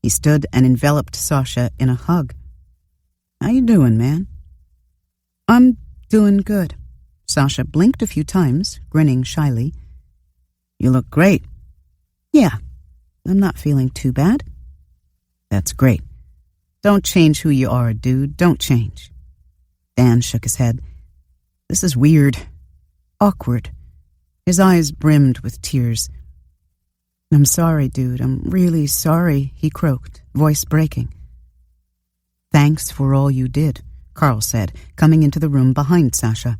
He stood and enveloped Sasha in a hug. "How you doing, man?" "I'm doing good." Sasha blinked a few times, grinning shyly. "You look great." "Yeah, I'm not feeling too bad." "That's great. Don't change who you are, dude. Don't change." Dan shook his head. "This is weird. Awkward." His eyes brimmed with tears. "I'm sorry, dude. I'm really sorry," he croaked, voice breaking. "Thanks for all you did," Carl said, coming into the room behind Sasha.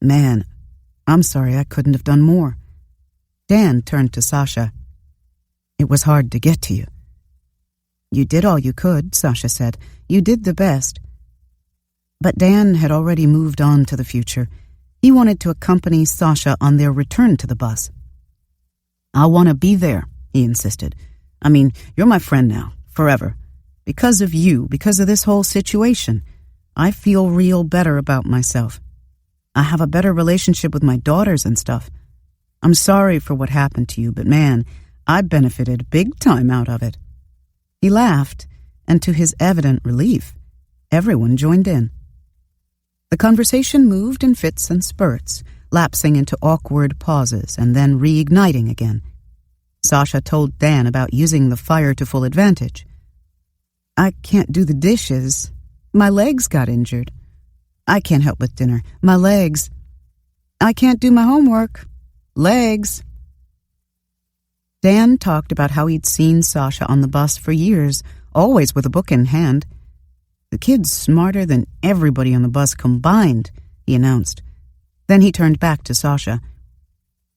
"Man, I'm sorry I couldn't have done more." Dan turned to Sasha. "It was hard to get to you." "You did all you could," Sasha said. "You did the best." But Dan had already moved on to the future. He wanted to accompany Sasha on their return to the bus. "I want to be there," he insisted. "I mean, you're my friend now, forever. Because of you, because of this whole situation, I feel real better about myself. I have a better relationship with my daughters and stuff. I'm sorry for what happened to you, but man, I benefited big time out of it." He laughed, and to his evident relief, everyone joined in. The conversation moved in fits and spurts, lapsing into awkward pauses and then reigniting again. Sasha told Dan about using the fire to full advantage. "I can't do the dishes. My legs got injured. I can't help with dinner. My legs. I can't do my homework. Legs." Dan talked about how he'd seen Sasha on the bus for years, always with a book in hand. "The kid's smarter than everybody on the bus combined," he announced. Then he turned back to Sasha.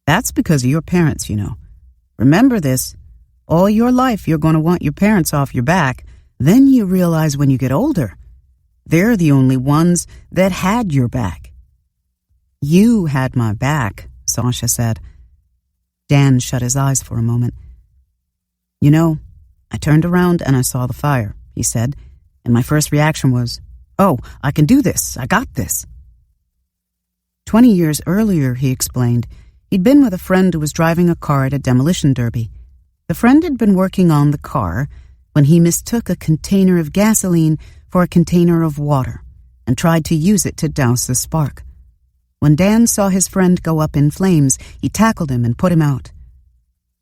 "That's because of your parents, you know. Remember this. All your life you're going to want your parents off your back. Then you realize when you get older, they're the only ones that had your back." "You had my back," Sasha said. Dan shut his eyes for a moment. "You know, I turned around and I saw the fire," he said. And my first reaction was, "Oh, I can do this. I got this." 20 years earlier, he explained, he'd been with a friend who was driving a car at a demolition derby. The friend had been working on the car when he mistook a container of gasoline for a container of water and tried to use it to douse the spark. When Dan saw his friend go up in flames, he tackled him and put him out.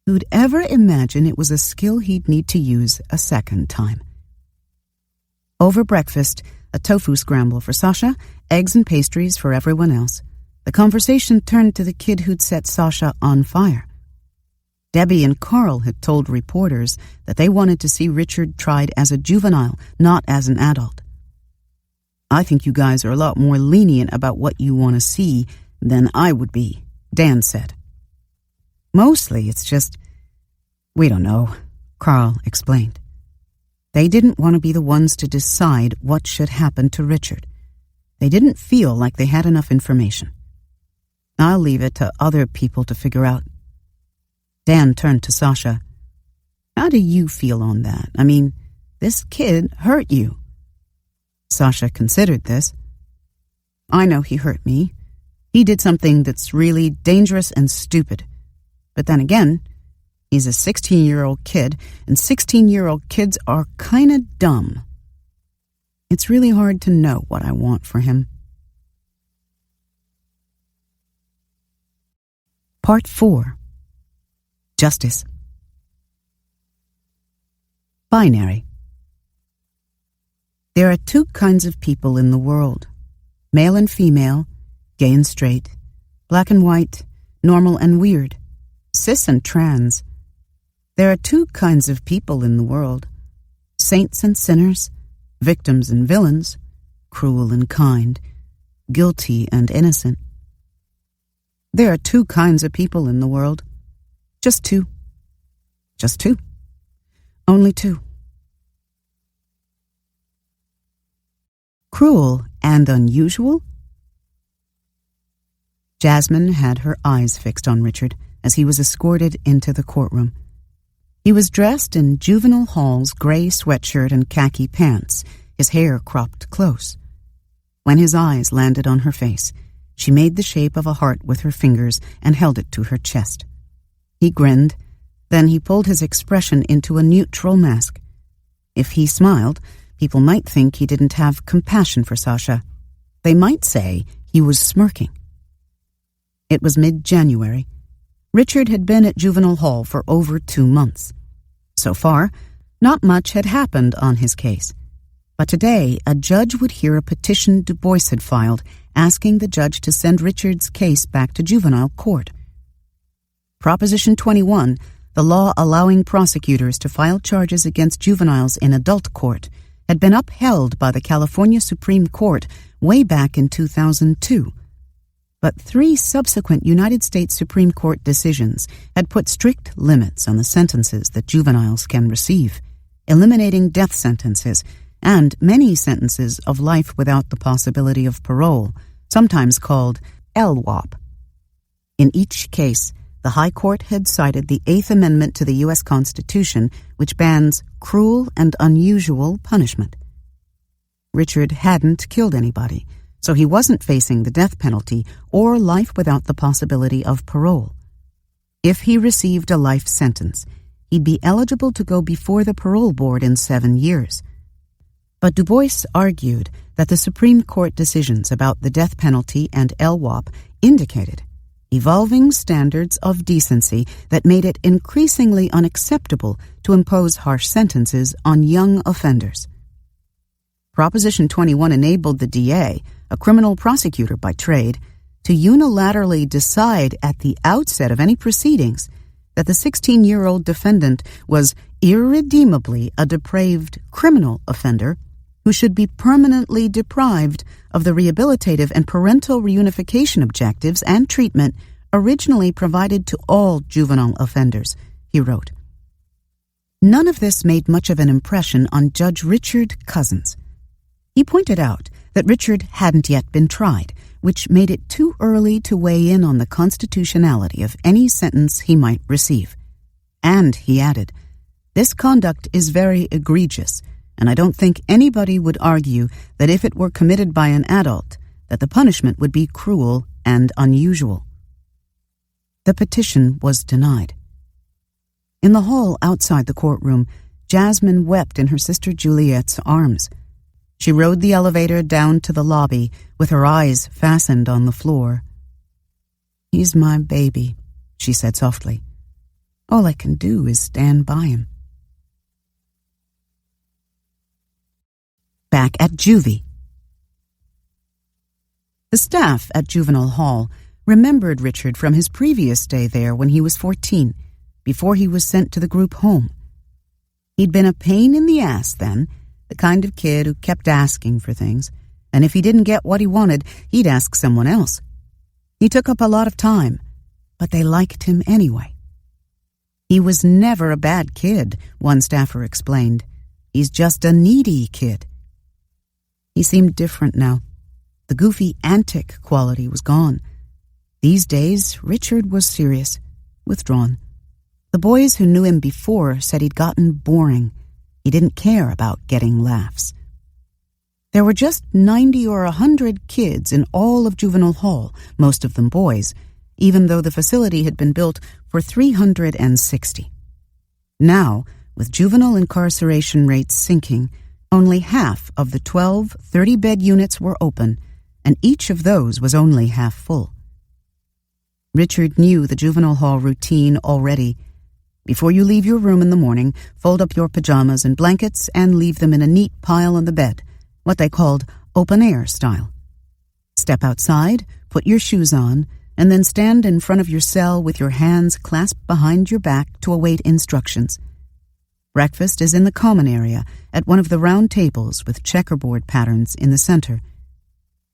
Who'd ever imagine it was a skill he'd need to use a second time? Over breakfast, a tofu scramble for Sasha, eggs and pastries for everyone else, the conversation turned to the kid who'd set Sasha on fire. Debbie and Carl had told reporters that they wanted to see Richard tried as a juvenile, not as an adult. "I think you guys are a lot more lenient about what you want to see than I would be," Dan said. "Mostly it's just, we don't know," Carl explained. They didn't want to be the ones to decide what should happen to Richard. They didn't feel like they had enough information. "I'll leave it to other people to figure out." Dan turned to Sasha. "How do you feel on that? I mean, this kid hurt you." Sasha considered this. "I know he hurt me. He did something that's really dangerous and stupid. But then again, he's a 16-year-old kid, and 16-year-old kids are kinda dumb. It's really hard to know what I want for him." Part 4. Justice. Binary. There are two kinds of people in the world: male and female, gay and straight, black and white, normal and weird, cis and trans. There are two kinds of people in the world: saints and sinners, victims and villains, cruel and kind, guilty and innocent. There are two kinds of people in the world. Just two. Just two. Only two. Cruel and unusual? Jasmine had her eyes fixed on Richard as he was escorted into the courtroom. He was dressed in Juvenile Hall's gray sweatshirt and khaki pants, his hair cropped close. When his eyes landed on her face, she made the shape of a heart with her fingers and held it to her chest. He grinned, then he pulled his expression into a neutral mask. If he smiled, people might think he didn't have compassion for Sasha. They might say he was smirking. It was mid-January. Richard had been at Juvenile Hall for over 2 months. So far, not much had happened on his case. But today, a judge would hear a petition Du Bois had filed asking the judge to send Richard's case back to juvenile court. Proposition 21, the law allowing prosecutors to file charges against juveniles in adult court, had been upheld by the California Supreme Court way back in 2002. But 3 subsequent United States Supreme Court decisions had put strict limits on the sentences that juveniles can receive, eliminating death sentences and many sentences of life without the possibility of parole, sometimes called LWOP. In each case, the High Court had cited the 8th Amendment to the U.S. Constitution, which bans cruel and unusual punishment. Richard hadn't killed anybody, so he wasn't facing the death penalty or life without the possibility of parole. If he received a life sentence, he'd be eligible to go before the parole board in 7 years. But Du Bois argued that the Supreme Court decisions about the death penalty and LWOP indicated evolving standards of decency that made it increasingly unacceptable to impose harsh sentences on young offenders. Proposition 21 enabled the DA, a criminal prosecutor by trade, to unilaterally decide at the outset of any proceedings that the 16-year-old defendant was irredeemably a depraved criminal offender who should be permanently deprived of the rehabilitative and parental reunification objectives and treatment originally provided to all juvenile offenders, he wrote. None of this made much of an impression on Judge Richard Cousins. He pointed out that Richard hadn't yet been tried, which made it too early to weigh in on the constitutionality of any sentence he might receive. And, he added, this conduct is very egregious, and I don't think anybody would argue that if it were committed by an adult, that the punishment would be cruel and unusual. The petition was denied. In the hall outside the courtroom, Jasmine wept in her sister Juliet's arms. She rode the elevator down to the lobby with her eyes fastened on the floor. "He's my baby," she said softly. All I can do is stand by him. Back at juvie. The staff at Juvenile Hall remembered Richard from his previous stay there when he was 14, before he was sent to the group home. He'd been a pain in the ass then, the kind of kid who kept asking for things, and if he didn't get what he wanted, he'd ask someone else. He took up a lot of time, but they liked him anyway. He was never a bad kid, one staffer explained. He's just a needy kid. He seemed different now. The goofy antic quality was gone. These days, Richard was serious, withdrawn. The boys who knew him before said he'd gotten boring. He didn't care about getting laughs. There were just 90 or 100 kids in all of Juvenile Hall, most of them boys, even though the facility had been built for 360. Now, with juvenile incarceration rates sinking, only half of the 12 30-bed units were open, and each of those was only half full. Richard knew the Juvenile Hall routine already. Before you leave your room in the morning, fold up your pajamas and blankets and leave them in a neat pile on the bed, what they called open-air style. Step outside, put your shoes on, and then stand in front of your cell with your hands clasped behind your back to await instructions. Breakfast is in the common area, at one of the round tables with checkerboard patterns in the center.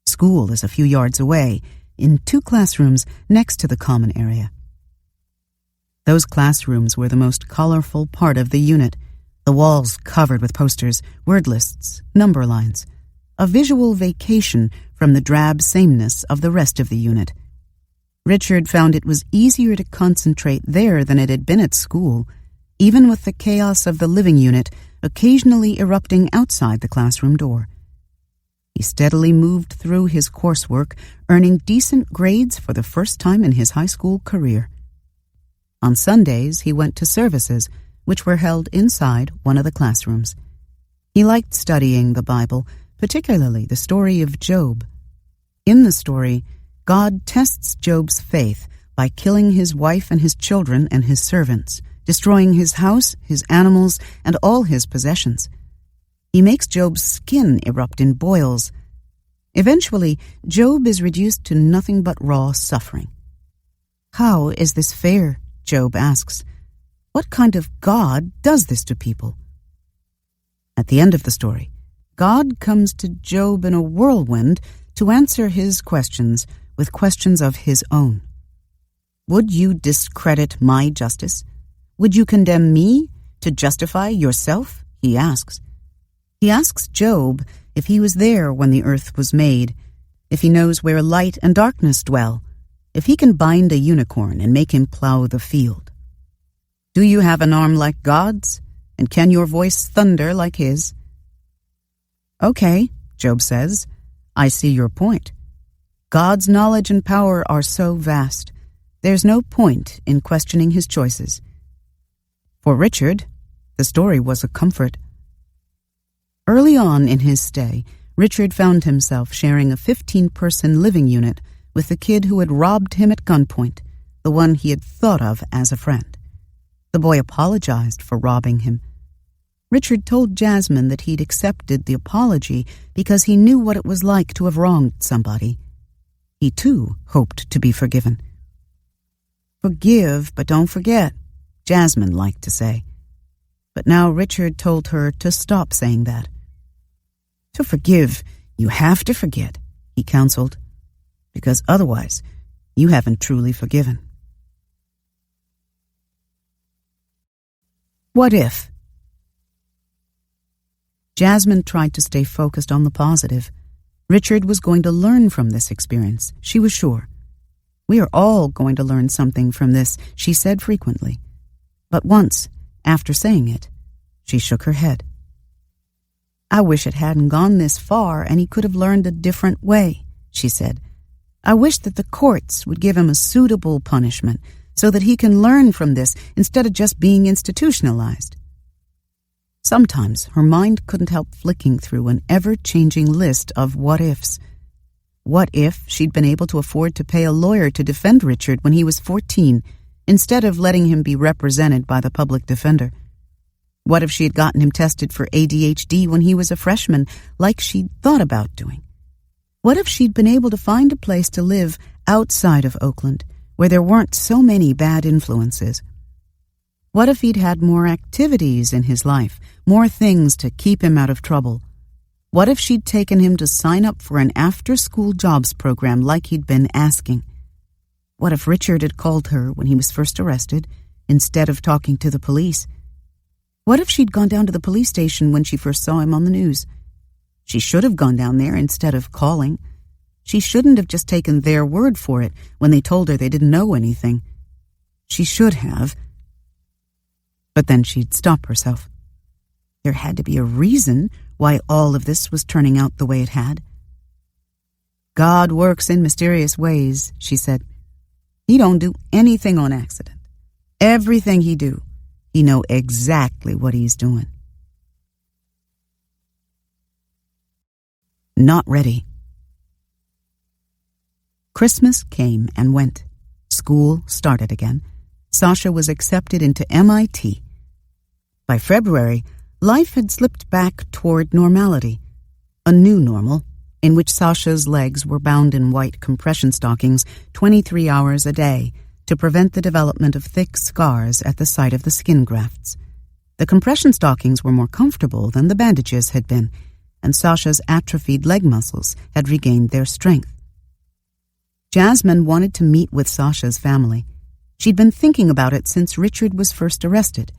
School is a few yards away, in 2 classrooms next to the common area. Those classrooms were the most colorful part of the unit, the walls covered with posters, word lists, number lines, a visual vacation from the drab sameness of the rest of the unit. Richard found it was easier to concentrate there than it had been at school, even with the chaos of the living unit occasionally erupting outside the classroom door. He steadily moved through his coursework, earning decent grades for the first time in his high school career. On Sundays, he went to services, which were held inside one of the classrooms. He liked studying the Bible, particularly the story of Job. In the story, God tests Job's faith by killing his wife and his children and his servants, destroying his house, his animals, and all his possessions. He makes Job's skin erupt in boils. Eventually, Job is reduced to nothing but raw suffering. How is this fair? Job asks. What kind of God does this to people? At the end of the story, God comes to Job in a whirlwind to answer his questions with questions of his own. Would you discredit my justice? Would you condemn me to justify yourself? He asks. He asks Job if he was there when the earth was made, if he knows where light and darkness dwell, if he can bind a unicorn and make him plow the field. Do you have an arm like God's, and can your voice thunder like his? Okay, Job says, I see your point. God's knowledge and power are so vast, there's no point in questioning his choices. For Richard, the story was a comfort. Early on in his stay, Richard found himself sharing a 15-person living unit with the kid who had robbed him at gunpoint, the one he had thought of as a friend. The boy apologized for robbing him. Richard told Jasmine that he'd accepted the apology because he knew what it was like to have wronged somebody. He, too, hoped to be forgiven. Forgive, but don't forget, Jasmine liked to say. But now Richard told her to stop saying that. To forgive, you have to forget, he counseled, because otherwise you haven't truly forgiven. What if? Jasmine tried to stay focused on the positive. Richard was going to learn from this experience, she was sure. We are all going to learn something from this, she said frequently. But once, after saying it, she shook her head. I wish it hadn't gone this far and he could have learned a different way, she said. I wish that the courts would give him a suitable punishment so that he can learn from this instead of just being institutionalized. Sometimes her mind couldn't help flicking through an ever-changing list of what-ifs. What if she'd been able to afford to pay a lawyer to defend Richard when he was 14, instead of letting him be represented by the public defender? What if she had gotten him tested for ADHD when he was a freshman, like she'd thought about doing? What if she'd been able to find a place to live outside of Oakland, where there weren't so many bad influences? What if he'd had more activities in his life, more things to keep him out of trouble? What if she'd taken him to sign up for an after-school jobs program like he'd been asking? What if Richard had called her when he was first arrested, instead of talking to the police? What if she'd gone down to the police station when she first saw him on the news? She should have gone down there instead of calling. She shouldn't have just taken their word for it when they told her they didn't know anything. She should have. But then she'd stop herself. There had to be a reason why all of this was turning out the way it had. God works in mysterious ways, she said. He don't do anything on accident. Everything he do, he know exactly what he's doing. Not ready. Christmas came and went. School started again. Sasha was accepted into MIT. By February, life had slipped back toward normality, a new normal in which Sasha's legs were bound in white compression stockings 23 hours a day to prevent the development of thick scars at the site of the skin grafts. The compression stockings were more comfortable than the bandages had been, and Sasha's atrophied leg muscles had regained their strength. Jasmine wanted to meet with Sasha's family. She'd been thinking about it since Richard was first arrested.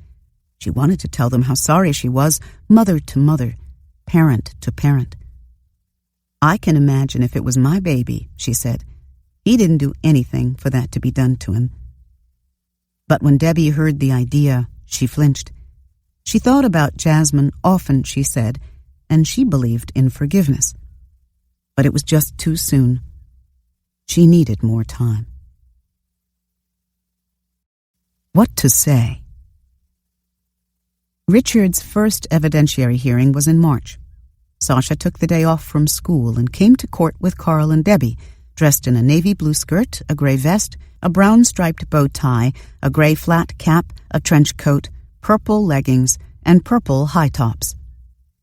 She wanted to tell them how sorry she was, mother to mother, parent to parent. I can imagine if it was my baby, she said. He didn't do anything for that to be done to him. But when Debbie heard the idea, she flinched. She thought about Jasmine often, she said, and she believed in forgiveness. But it was just too soon. She needed more time. What to say? Richard's first evidentiary hearing was in March. Sasha took the day off from school and came to court with Carl and Debbie, dressed in a navy blue skirt, a gray vest, a brown striped bow tie, a gray flat cap, a trench coat, purple leggings, and purple high tops.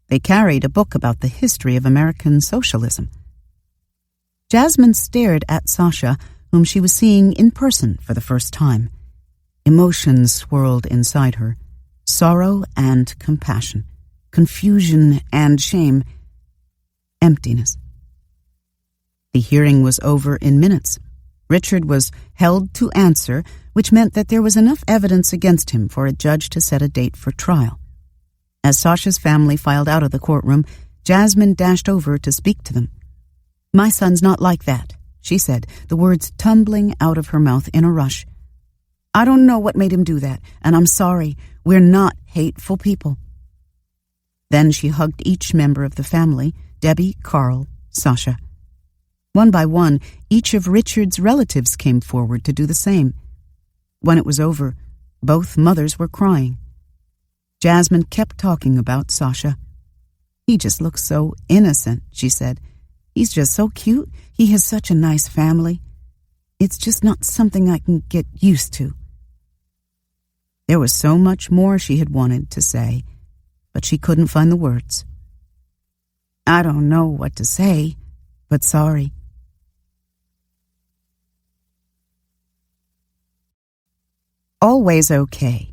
They carried a book about the history of American socialism. Jasmine stared at Sasha, whom she was seeing in person for the first time. Emotions swirled inside her, sorrow and compassion, confusion and shame, emptiness. The hearing was over in minutes. Richard was held to answer, which meant that there was enough evidence against him for a judge to set a date for trial. As Sasha's family filed out of the courtroom, Jasmine dashed over to speak to them. "My son's not like that," she said, the words tumbling out of her mouth in a rush. "I don't know what made him do that, and I'm sorry. We're not hateful people." Then she hugged each member of the family, Debbie, Carl, Sasha. One by one, each of Richard's relatives came forward to do the same. When it was over, both mothers were crying. Jasmine kept talking about Sasha. "He just looks so innocent," she said. "He's just so cute. He has such a nice family. It's just not something I can get used to." There was so much more she had wanted to say, but she couldn't find the words. "I don't know what to say, but sorry." Always okay.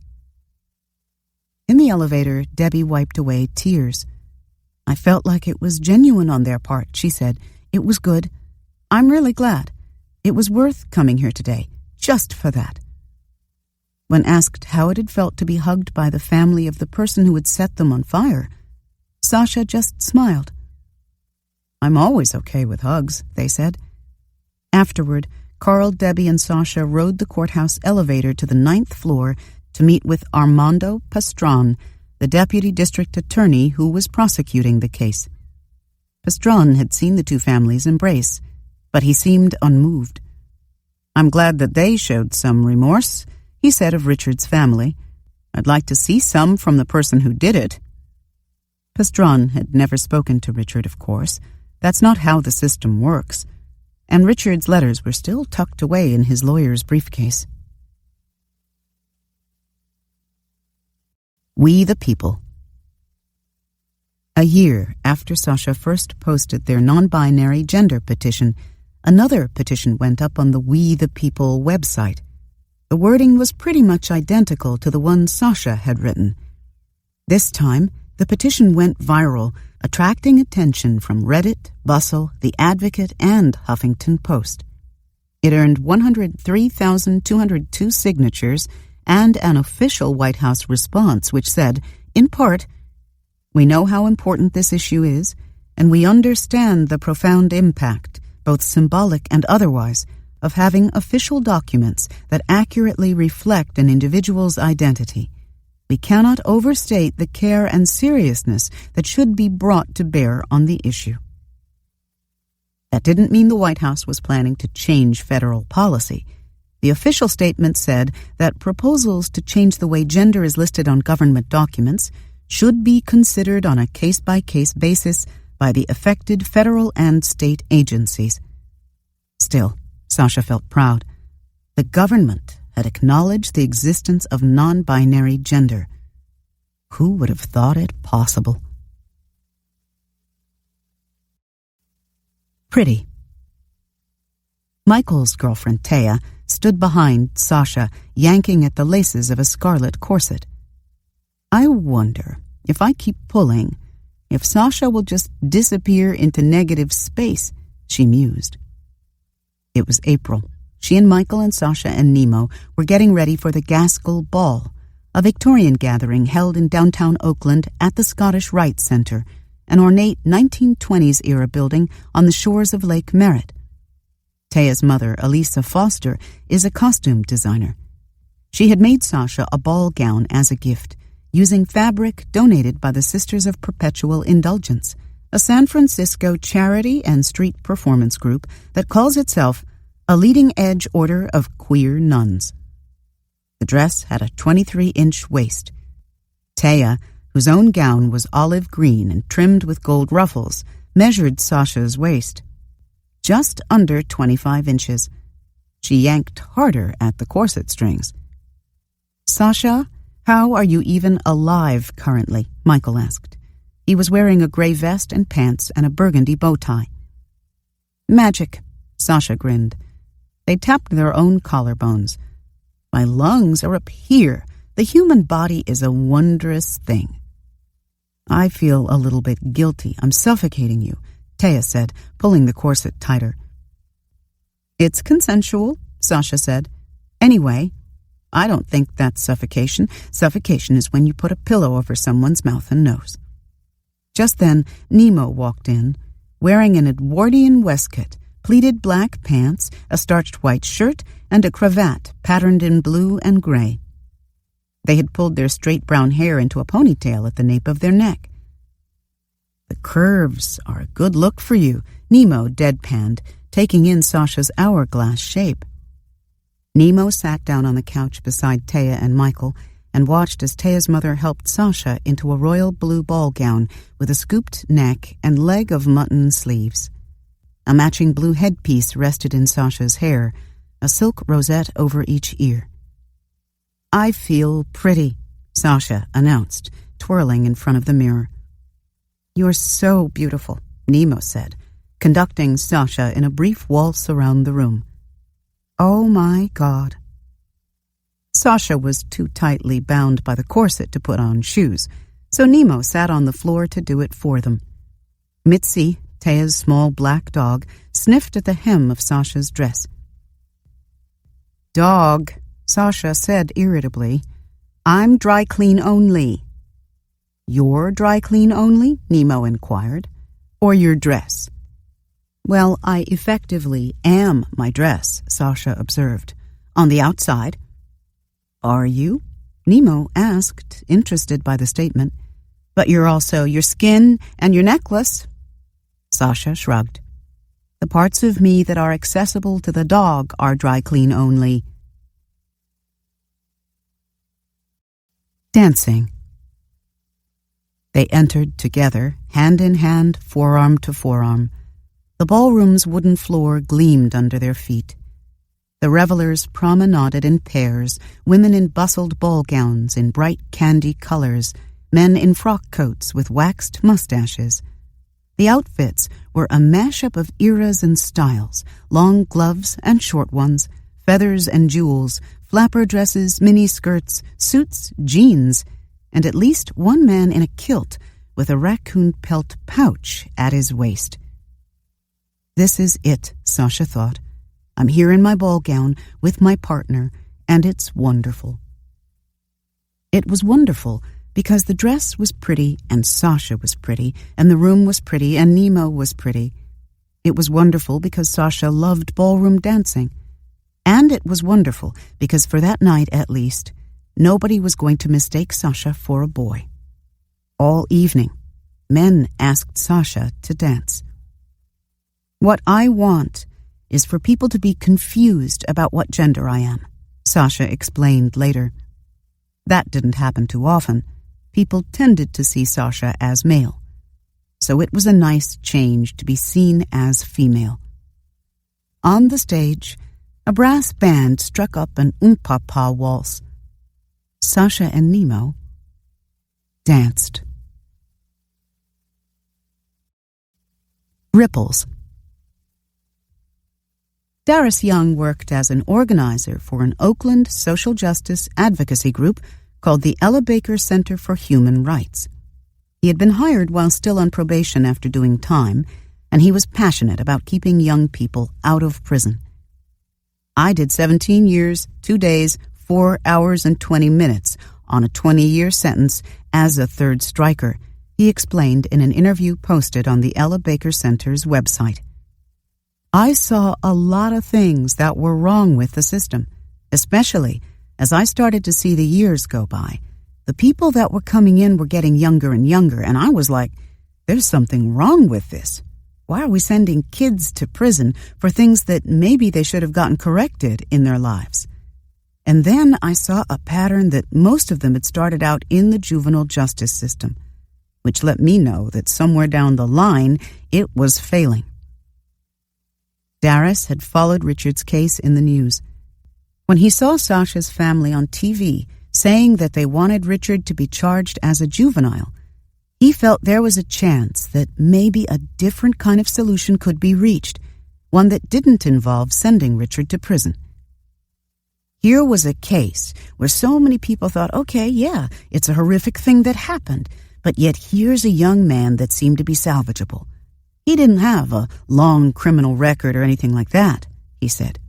In the elevator, Debbie wiped away tears. "I felt like it was genuine on their part," she said. "It was good. I'm really glad. It was worth coming here today, just for that." When asked how it had felt to be hugged by the family of the person who had set them on fire, Sasha just smiled. "I'm always okay with hugs," they said. Afterward, Carl, Debbie, and Sasha rode the courthouse elevator to the 9th floor to meet with Armando Pastron, the deputy district attorney who was prosecuting the case. Pastron had seen the two families embrace, but he seemed unmoved. "I'm glad that they showed some remorse," he said of Richard's family. "I'd like to see some from the person who did it." Pastron had never spoken to Richard, of course. That's not how the system works. And Richard's letters were still tucked away in his lawyer's briefcase. We the People. A year after Sasha first posted their non-binary gender petition, another petition went up on the We the People website. The wording was pretty much identical to the one Sasha had written. This time, the petition went viral, attracting attention from Reddit, Bustle, The Advocate, and Huffington Post. It earned 103,202 signatures and an official White House response which said, in part, "We know how important this issue is, and we understand the profound impact, both symbolic and otherwise, of having official documents that accurately reflect an individual's identity. We cannot overstate the care and seriousness that should be brought to bear on the issue." That didn't mean the White House was planning to change federal policy. The official statement said that proposals to change the way gender is listed on government documents should be considered on a case-by-case basis by the affected federal and state agencies. Still, Sasha felt proud. The government had acknowledged the existence of non-binary gender. Who would have thought it possible? Pretty. Michael's girlfriend, Taya, stood behind Sasha, yanking at the laces of a scarlet corset. I wonder, if I keep pulling, if Sasha will just disappear into negative space, she mused. It was April. She and Michael and Sasha and Nemo were getting ready for the Gaskell Ball, a Victorian gathering held in downtown Oakland at the Scottish Rite Centre, an ornate 1920s-era building on the shores of Lake Merritt. Taya's mother, Elisa Foster, is a costume designer. She had made Sasha a ball gown as a gift, using fabric donated by the Sisters of Perpetual Indulgence, a San Francisco charity and street performance group that calls itself a leading-edge order of queer nuns. The dress had a 23-inch waist. Taya, whose own gown was olive green and trimmed with gold ruffles, measured Sasha's waist. Just under 25 inches. She yanked harder at the corset strings. "Sasha, how are you even alive currently?" Michael asked. He was wearing a gray vest and pants and a burgundy bow tie. "Magic," Sasha grinned. They tapped their own collarbones. "My lungs are up here. The human body is a wondrous thing." "I feel a little bit guilty. I'm suffocating you," Taya said, pulling the corset tighter. "It's consensual," Sasha said. "Anyway, I don't think that's suffocation. Suffocation is when you put a pillow over someone's mouth and nose." Just then, Nemo walked in, wearing an Edwardian waistcoat, pleated black pants, a starched white shirt, and a cravat patterned in blue and gray. They had pulled their straight brown hair into a ponytail at the nape of their neck. "The curves are a good look for you," Nemo deadpanned, taking in Sasha's hourglass shape. Nemo sat down on the couch beside Taya and Michael and watched as Taya's mother helped Sasha into a royal blue ball gown with a scooped neck and leg of mutton sleeves. A matching blue headpiece rested in Sasha's hair, a silk rosette over each ear. "I feel pretty," Sasha announced, twirling in front of the mirror. "You're so beautiful," Nemo said, conducting Sasha in a brief waltz around the room. "Oh my God." Sasha was too tightly bound by the corset to put on shoes, so Nemo sat on the floor to do it for them. Mitzi, Taya's small black dog, sniffed at the hem of Sasha's dress. "Dog," Sasha said irritably, "I'm dry clean only." "You're dry clean only?" Nemo inquired. "Or your dress?" "Well, I effectively am my dress," Sasha observed. "On the outside." "Are you?" Nemo asked, interested by the statement. "But you're also your skin and your necklace." Sasha shrugged. "The parts of me that are accessible to the dog are dry clean only." Dancing. They entered together, hand in hand, forearm to forearm. The ballroom's wooden floor gleamed under their feet. The revelers promenaded in pairs, women in bustled ball gowns in bright candy colors, men in frock coats with waxed mustaches. The outfits were a mashup of eras and styles, long gloves and short ones, feathers and jewels, flapper dresses, mini skirts, suits, jeans, and at least one man in a kilt with a raccoon pelt pouch at his waist. This is it, Sasha thought. I'm here in my ball gown with my partner, and it's wonderful. It was wonderful because the dress was pretty, and Sasha was pretty, and the room was pretty, and Nemo was pretty. It was wonderful because Sasha loved ballroom dancing. And it was wonderful because for that night, at least, nobody was going to mistake Sasha for a boy. All evening, men asked Sasha to dance. What I want is for people to be confused about what gender I am, Sasha explained later. That didn't happen too often. People tended to see Sasha as male. So it was a nice change to be seen as female. On the stage, a brass band struck up an Umpapa waltz. Sasha and Nemo danced. Ripples. Darius Young worked as an organizer for an Oakland social justice advocacy group called the Ella Baker Center for Human Rights. He had been hired while still on probation after doing time, and he was passionate about keeping young people out of prison. I did 17 years, 2 days, 4 hours and 20 minutes on a 20-year sentence as a third striker, he explained in an interview posted on the Ella Baker Center's website. I saw a lot of things that were wrong with the system, especially as I started to see the years go by. The people that were coming in were getting younger and younger, and I was like, there's something wrong with this. Why are we sending kids to prison for things that maybe they should have gotten corrected in their lives? And then I saw a pattern that most of them had started out in the juvenile justice system, which let me know that somewhere down the line it was failing. Darius had followed Richard's case in the news. When he saw Sasha's family on TV saying that they wanted Richard to be charged as a juvenile, he felt there was a chance that maybe a different kind of solution could be reached, one that didn't involve sending Richard to prison. Here was a case where so many people thought, okay, yeah, it's a horrific thing that happened, but yet here's a young man that seemed to be salvageable. He didn't have a long criminal record or anything like that, he said.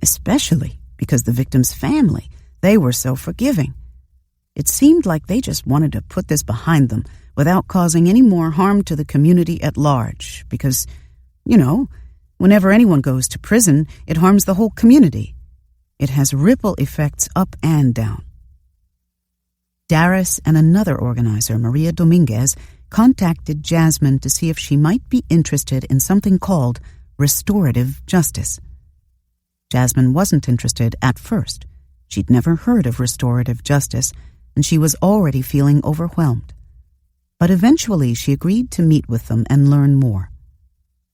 Especially because the victim's family, they were so forgiving. It seemed like they just wanted to put this behind them without causing any more harm to the community at large because, whenever anyone goes to prison, it harms the whole community. It has ripple effects up and down. Darius and another organizer, Maria Dominguez, contacted Jasmine to see if she might be interested in something called restorative justice. Jasmine wasn't interested at first. She'd never heard of restorative justice, and she was already feeling overwhelmed. But eventually she agreed to meet with them and learn more.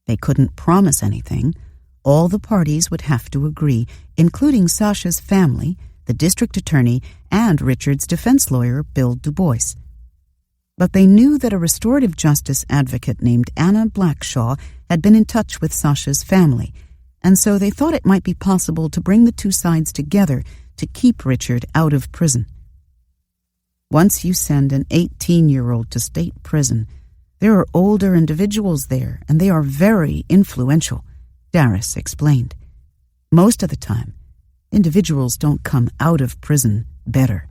They couldn't promise anything. All the parties would have to agree, including Sasha's family, the district attorney, and Richard's defense lawyer, Bill Du Bois. But they knew that a restorative justice advocate named Anna Blackshaw had been in touch with Sasha's family, and so they thought it might be possible to bring the two sides together to keep Richard out of prison. Once you send an 18-year-old to state prison, there are older individuals there, and they are very influential, Darius explained. Most of the time, individuals don't come out of prison better.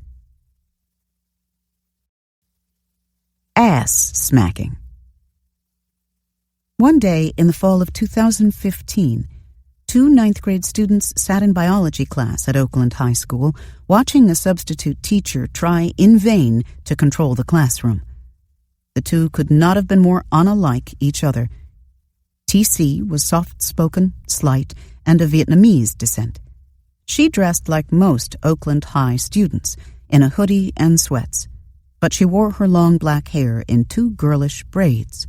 Ass smacking. One day in the fall of 2015, 2 ninth-grade students sat in biology class at Oakland High School, watching a substitute teacher try in vain to control the classroom. The two could not have been more unlike each other. TC was soft-spoken, slight, and of Vietnamese descent. She dressed like most Oakland High students, in a hoodie and sweats, but she wore her long black hair in 2 girlish braids.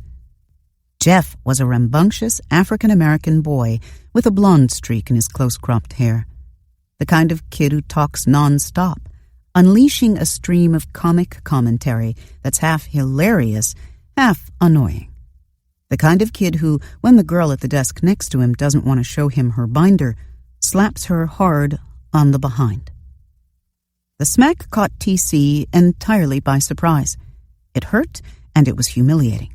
Jeff was a rambunctious African-American boy with a blonde streak in his close-cropped hair. The kind of kid who talks non-stop, unleashing a stream of comic commentary that's half hilarious, half annoying. The kind of kid who, when the girl at the desk next to him doesn't want to show him her binder, slaps her hard on the behind. The smack caught TC entirely by surprise. It hurt, and it was humiliating.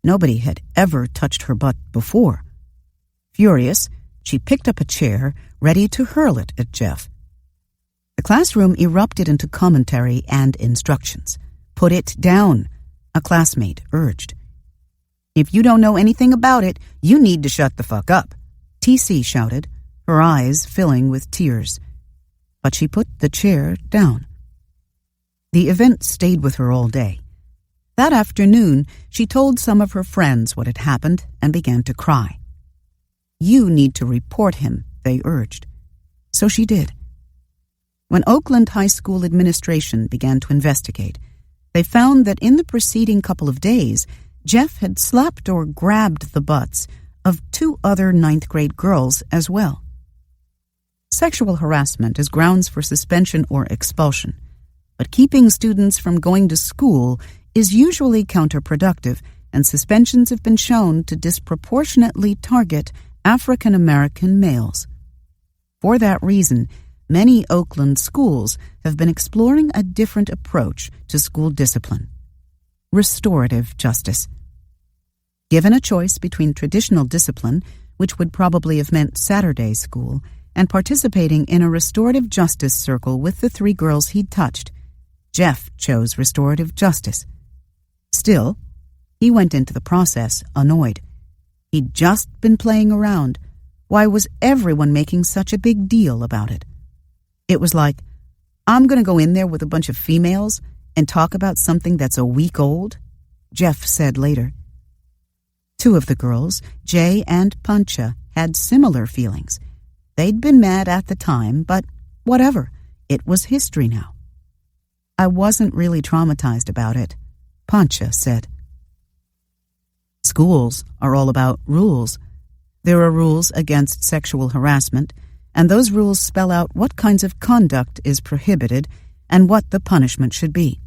Nobody had ever touched her butt before. Furious, she picked up a chair, ready to hurl it at Jeff. The classroom erupted into commentary and instructions. "Put it down," a classmate urged. "If you don't know anything about it, you need to shut the fuck up," TC shouted, her eyes filling with tears. But she put the chair down. The event stayed with her all day. That afternoon, she told some of her friends what had happened and began to cry. "You need to report him," they urged. So she did. When Oakland High School administration began to investigate, they found that in the preceding couple of days, Jeff had slapped or grabbed the butts of 2 other 9th grade girls as well. Sexual harassment is grounds for suspension or expulsion, but keeping students from going to school is usually counterproductive, and suspensions have been shown to disproportionately target African American males. For that reason, many Oakland schools have been exploring a different approach to school discipline: restorative justice. Given a choice between traditional discipline, which would probably have meant Saturday school, and participating in a restorative justice circle with the 3 girls he'd touched, Jeff chose restorative justice. Still, he went into the process annoyed. He'd just been playing around. Why was everyone making such a big deal about it? It was like, "I'm going to go in there with a bunch of females and talk about something that's a week old," Jeff said later. 2 of the girls, Jay and Pancha, had similar feelings. They'd been mad at the time, but whatever, it was history now. "I wasn't really traumatized about it," Pancha said. Schools are all about rules. There are rules against sexual harassment, and those rules spell out what kinds of conduct is prohibited and what the punishment should be.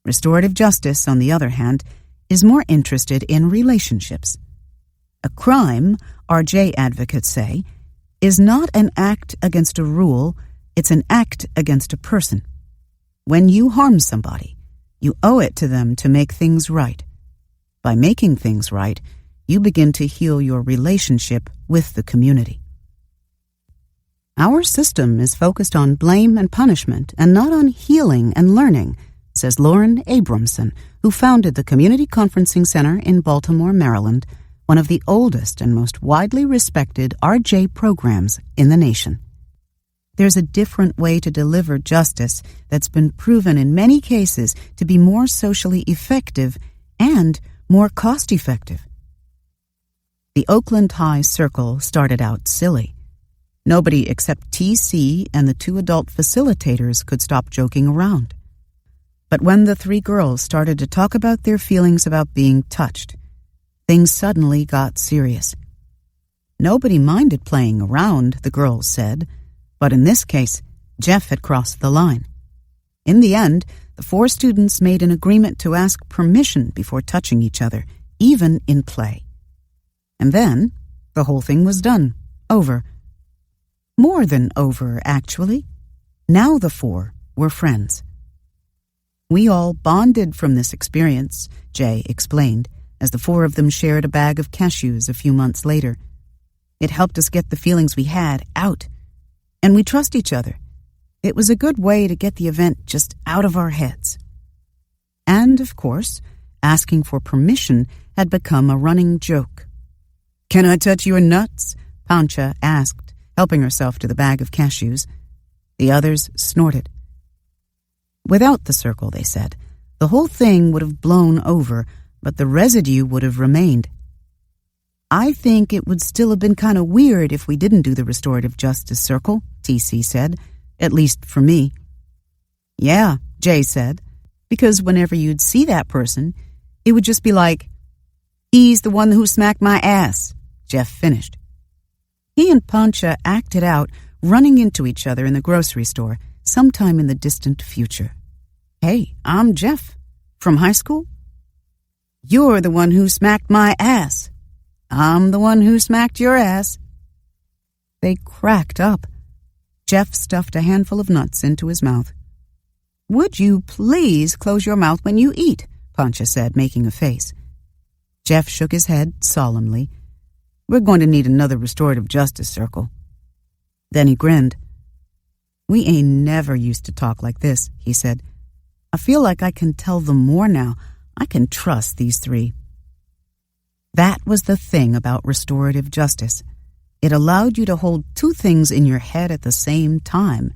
Restorative justice, on the other hand, is more interested in relationships. A crime, RJ advocates say, is not an act against a rule, it's an act against a person. When you harm somebody, you owe it to them to make things right. By making things right, you begin to heal your relationship with the community. Our system is focused on blame and punishment and not on healing and learning, says Lauren Abramson, who founded the Community Conferencing Center in Baltimore, Maryland, one of the oldest and most widely respected RJ programs in the nation. There's a different way to deliver justice that's been proven in many cases to be more socially effective and more cost-effective. The Oakland High Circle started out silly. Nobody except TC and the 2 adult facilitators could stop joking around. But when the 3 girls started to talk about their feelings about being touched, things suddenly got serious. Nobody minded playing around, the girls said, but in this case, Jeff had crossed the line. In the end, the 4 students made an agreement to ask permission before touching each other, even in play. And then, the whole thing was done, over. More than over, actually. Now the 4 were friends. "We all bonded from this experience," Jay explained, as the 4 of them shared a bag of cashews a few months later. "It helped us get the feelings we had out. And we trust each other. It was a good way to get the event just out of our heads." And, of course, asking for permission had become a running joke. "Can I touch your nuts?" Pancha asked, helping herself to the bag of cashews. The others snorted. Without the circle, they said, the whole thing would have blown over, but the residue would have remained. "I think it would still have been kind of weird if we didn't do the restorative justice circle," TC said, "at least for me." "Yeah," Jay said, "because whenever you'd see that person, it would just be like, He's the one who smacked my ass, Jeff finished. He and Pancha acted out, running into each other in the grocery store sometime in the distant future. Hey, I'm Jeff. From high school? You're the one who smacked my ass. I'm the one who smacked your ass. They cracked up. Jeff stuffed a handful of nuts into his mouth. Would you please close your mouth when you eat? Pancha said, making a face. Jeff shook his head solemnly. We're going to need another restorative justice circle. Then he grinned. We ain't never used to talk like this, he said. I feel like I can tell them more now. I can trust these three. That was the thing about restorative justice. It allowed you to hold two things in your head at the same time.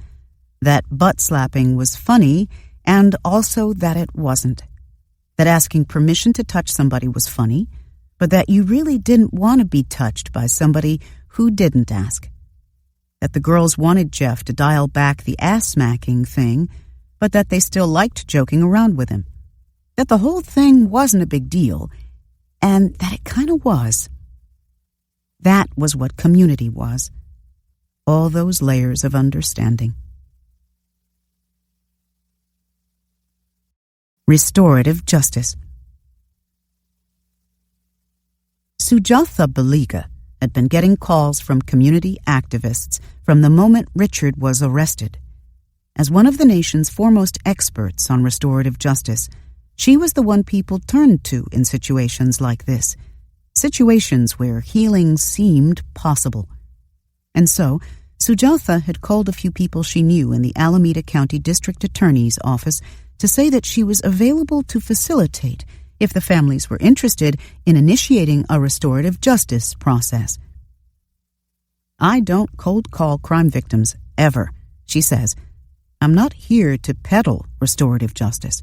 That butt-slapping was funny, and also that it wasn't. That asking permission to touch somebody was funny, but that you really didn't want to be touched by somebody who didn't ask. That the girls wanted Jeff to dial back the ass-smacking thing, but that they still liked joking around with him. That the whole thing wasn't a big deal, and that it kind of was. That was what community was. All those layers of understanding. Restorative justice. Sujatha Baliga had been getting calls from community activists from the moment Richard was arrested. As one of the nation's foremost experts on restorative justice, she was the one people turned to in situations like this, situations where healing seemed possible. And so, Sujatha had called a few people she knew in the Alameda County District Attorney's office to say that she was available to facilitate if the families were interested in initiating a restorative justice process. I don't cold call crime victims, ever, she says. I'm not here to peddle restorative justice.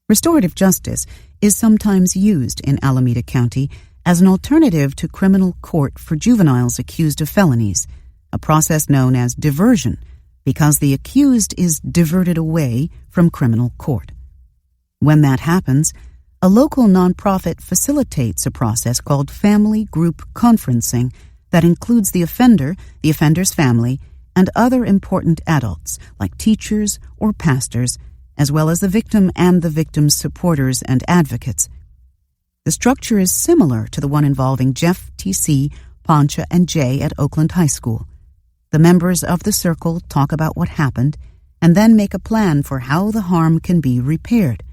Restorative justice is sometimes used in Alameda County as an alternative to criminal court for juveniles accused of felonies, a process known as diversion, because the accused is diverted away from criminal court. When that happens, a local nonprofit facilitates a process called family group conferencing that includes the offender, the offender's family, and other important adults like teachers or pastors, as well as the victim and the victim's supporters and advocates. The structure is similar to the one involving Jeff, T.C., Pancha, and Jay at Oakland High School. The members of the circle talk about what happened and then make a plan for how the harm can be repaired.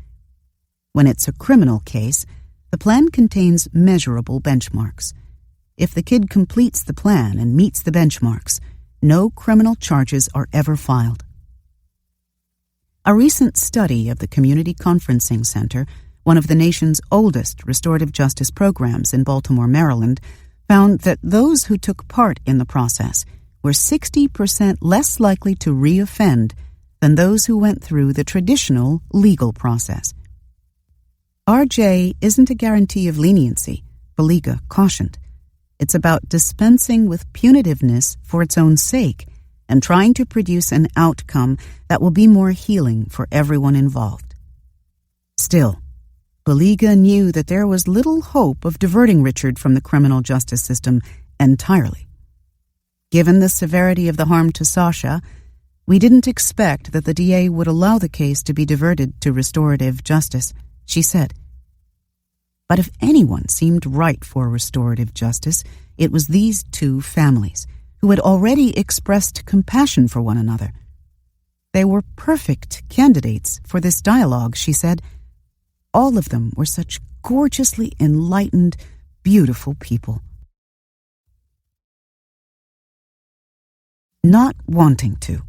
When it's a criminal case, the plan contains measurable benchmarks. If the kid completes the plan and meets the benchmarks, no criminal charges are ever filed. A recent study of the Community Conferencing Center, one of the nation's oldest restorative justice programs in Baltimore, Maryland, found that those who took part in the process were 60% less likely to reoffend than those who went through the traditional legal process. RJ isn't a guarantee of leniency, Baliga cautioned. It's about dispensing with punitiveness for its own sake and trying to produce an outcome that will be more healing for everyone involved. Still, Baliga knew that there was little hope of diverting Richard from the criminal justice system entirely. Given the severity of the harm to Sasha, we didn't expect that the DA would allow the case to be diverted to restorative justice, she said. But if anyone seemed right for restorative justice, it was these two families, who had already expressed compassion for one another. They were perfect candidates for this dialogue, she said. All of them were such gorgeously enlightened, beautiful people. Not wanting to.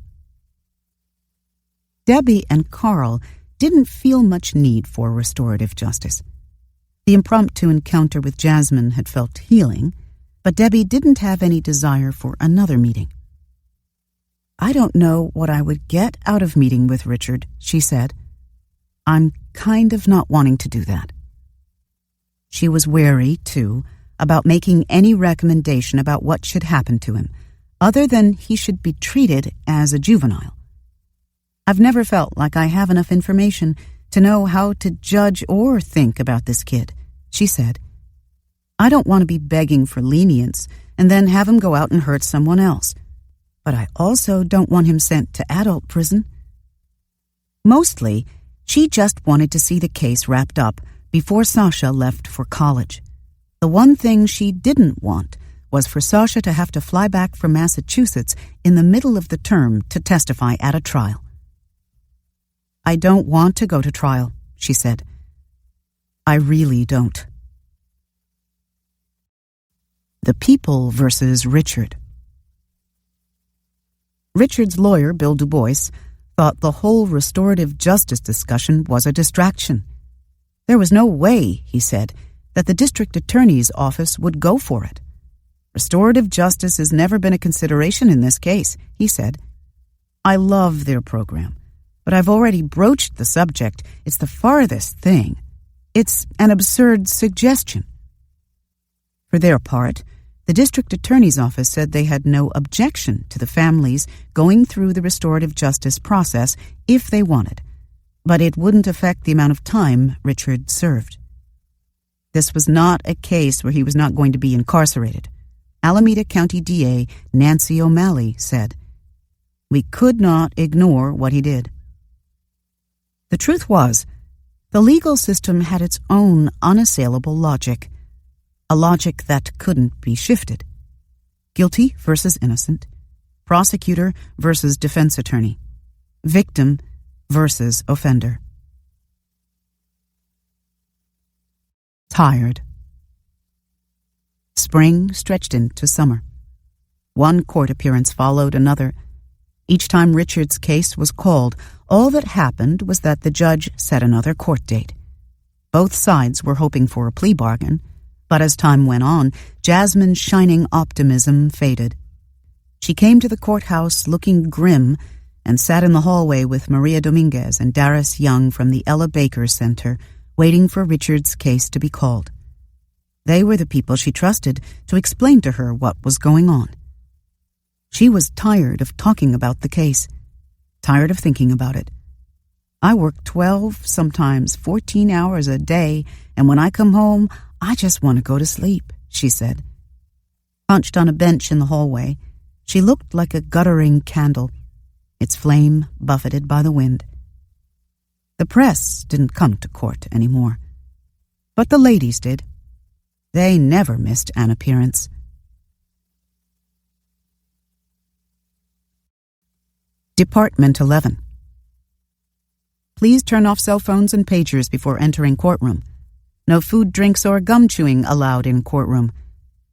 Debbie and Carl didn't feel much need for restorative justice. The impromptu encounter with Jasmine had felt healing, but Debbie didn't have any desire for another meeting. I don't know what I would get out of meeting with Richard, she said. I'm kind of not wanting to do that. She was wary, too, about making any recommendation about what should happen to him, other than he should be treated as a juvenile. I've never felt like I have enough information to know how to judge or think about this kid, she said. I don't want to be begging for lenience and then have him go out and hurt someone else. But I also don't want him sent to adult prison. Mostly, she just wanted to see the case wrapped up before Sasha left for college. The one thing she didn't want was for Sasha to have to fly back from Massachusetts in the middle of the term to testify at a trial. I don't want to go to trial, she said. I really don't. The People versus Richard. Richard's lawyer, Bill Du Bois, thought the whole restorative justice discussion was a distraction. There was no way, he said, that the district attorney's office would go for it. Restorative justice has never been a consideration in this case, he said. I love their program, but I've already broached the subject. It's the farthest thing. It's an absurd suggestion. For their part, the district attorney's office said they had no objection to the families going through the restorative justice process if they wanted, but it wouldn't affect the amount of time Richard served. This was not a case where he was not going to be incarcerated. Alameda County DA Nancy O'Malley said, "We could not ignore what he did." The truth was, the legal system had its own unassailable logic, a logic that couldn't be shifted. Guilty versus innocent, prosecutor versus defense attorney, victim versus offender. Tired. Spring stretched into summer. One court appearance followed another. Each time Richard's case was called, all that happened was that the judge set another court date. Both sides were hoping for a plea bargain, but as time went on, Jasmine's shining optimism faded. She came to the courthouse looking grim and sat in the hallway with Maria Dominguez and Darius Young from the Ella Baker Center, waiting for Richard's case to be called. They were the people she trusted to explain to her what was going on. She was tired of talking about the case, tired of thinking about it. I work 12, sometimes 14 hours a day, and when I come home, I just want to go to sleep, she said. Hunched on a bench in the hallway, she looked like a guttering candle, its flame buffeted by the wind. The press didn't come to court anymore, but the ladies did. They never missed an appearance. Department 11. Please turn off cell phones and pagers before entering courtroom. No food, drinks, or gum chewing allowed in courtroom.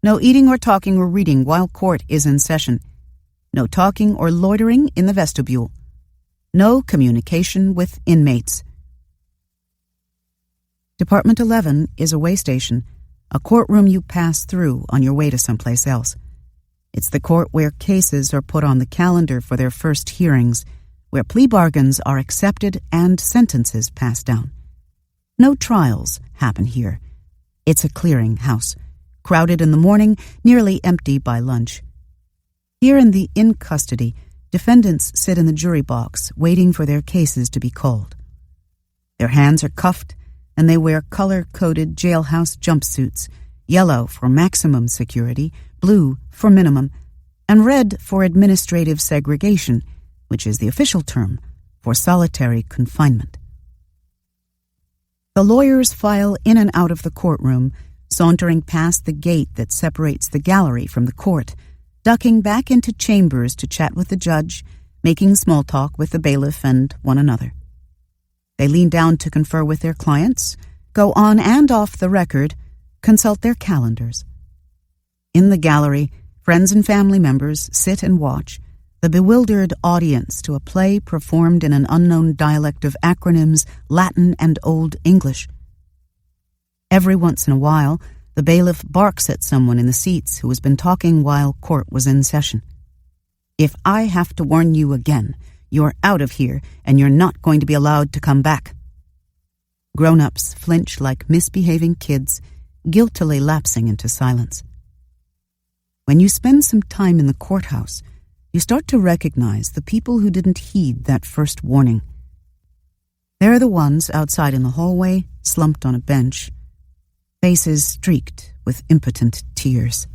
No eating or talking or reading while court is in session. No talking or loitering in the vestibule. No communication with inmates. Department 11 is a way station, a courtroom you pass through on your way to someplace else. It's the court where cases are put on the calendar for their first hearings, where plea bargains are accepted and sentences passed down. No trials happen here. It's a clearing house, crowded in the morning, nearly empty by lunch. Here in the in custody, defendants sit in the jury box waiting for their cases to be called. Their hands are cuffed, and they wear color-coded jailhouse jumpsuits, yellow for maximum security, blue for minimum, and red for administrative segregation, which is the official term for solitary confinement. The lawyers file in and out of the courtroom, sauntering past the gate that separates the gallery from the court, ducking back into chambers to chat with the judge, making small talk with the bailiff and one another. They lean down to confer with their clients, go on and off the record, consult their calendars. In the gallery, friends and family members sit and watch, the bewildered audience to a play performed in an unknown dialect of acronyms, Latin and Old English. Every once in a while, the bailiff barks at someone in the seats who has been talking while court was in session. If I have to warn you again, you're out of here and you're not going to be allowed to come back. Grown-ups flinch like misbehaving kids, guiltily lapsing into silence. When you spend some time in the courthouse, you start to recognize the people who didn't heed that first warning. They're the ones outside in the hallway, slumped on a bench. faces streaked with impotent tears.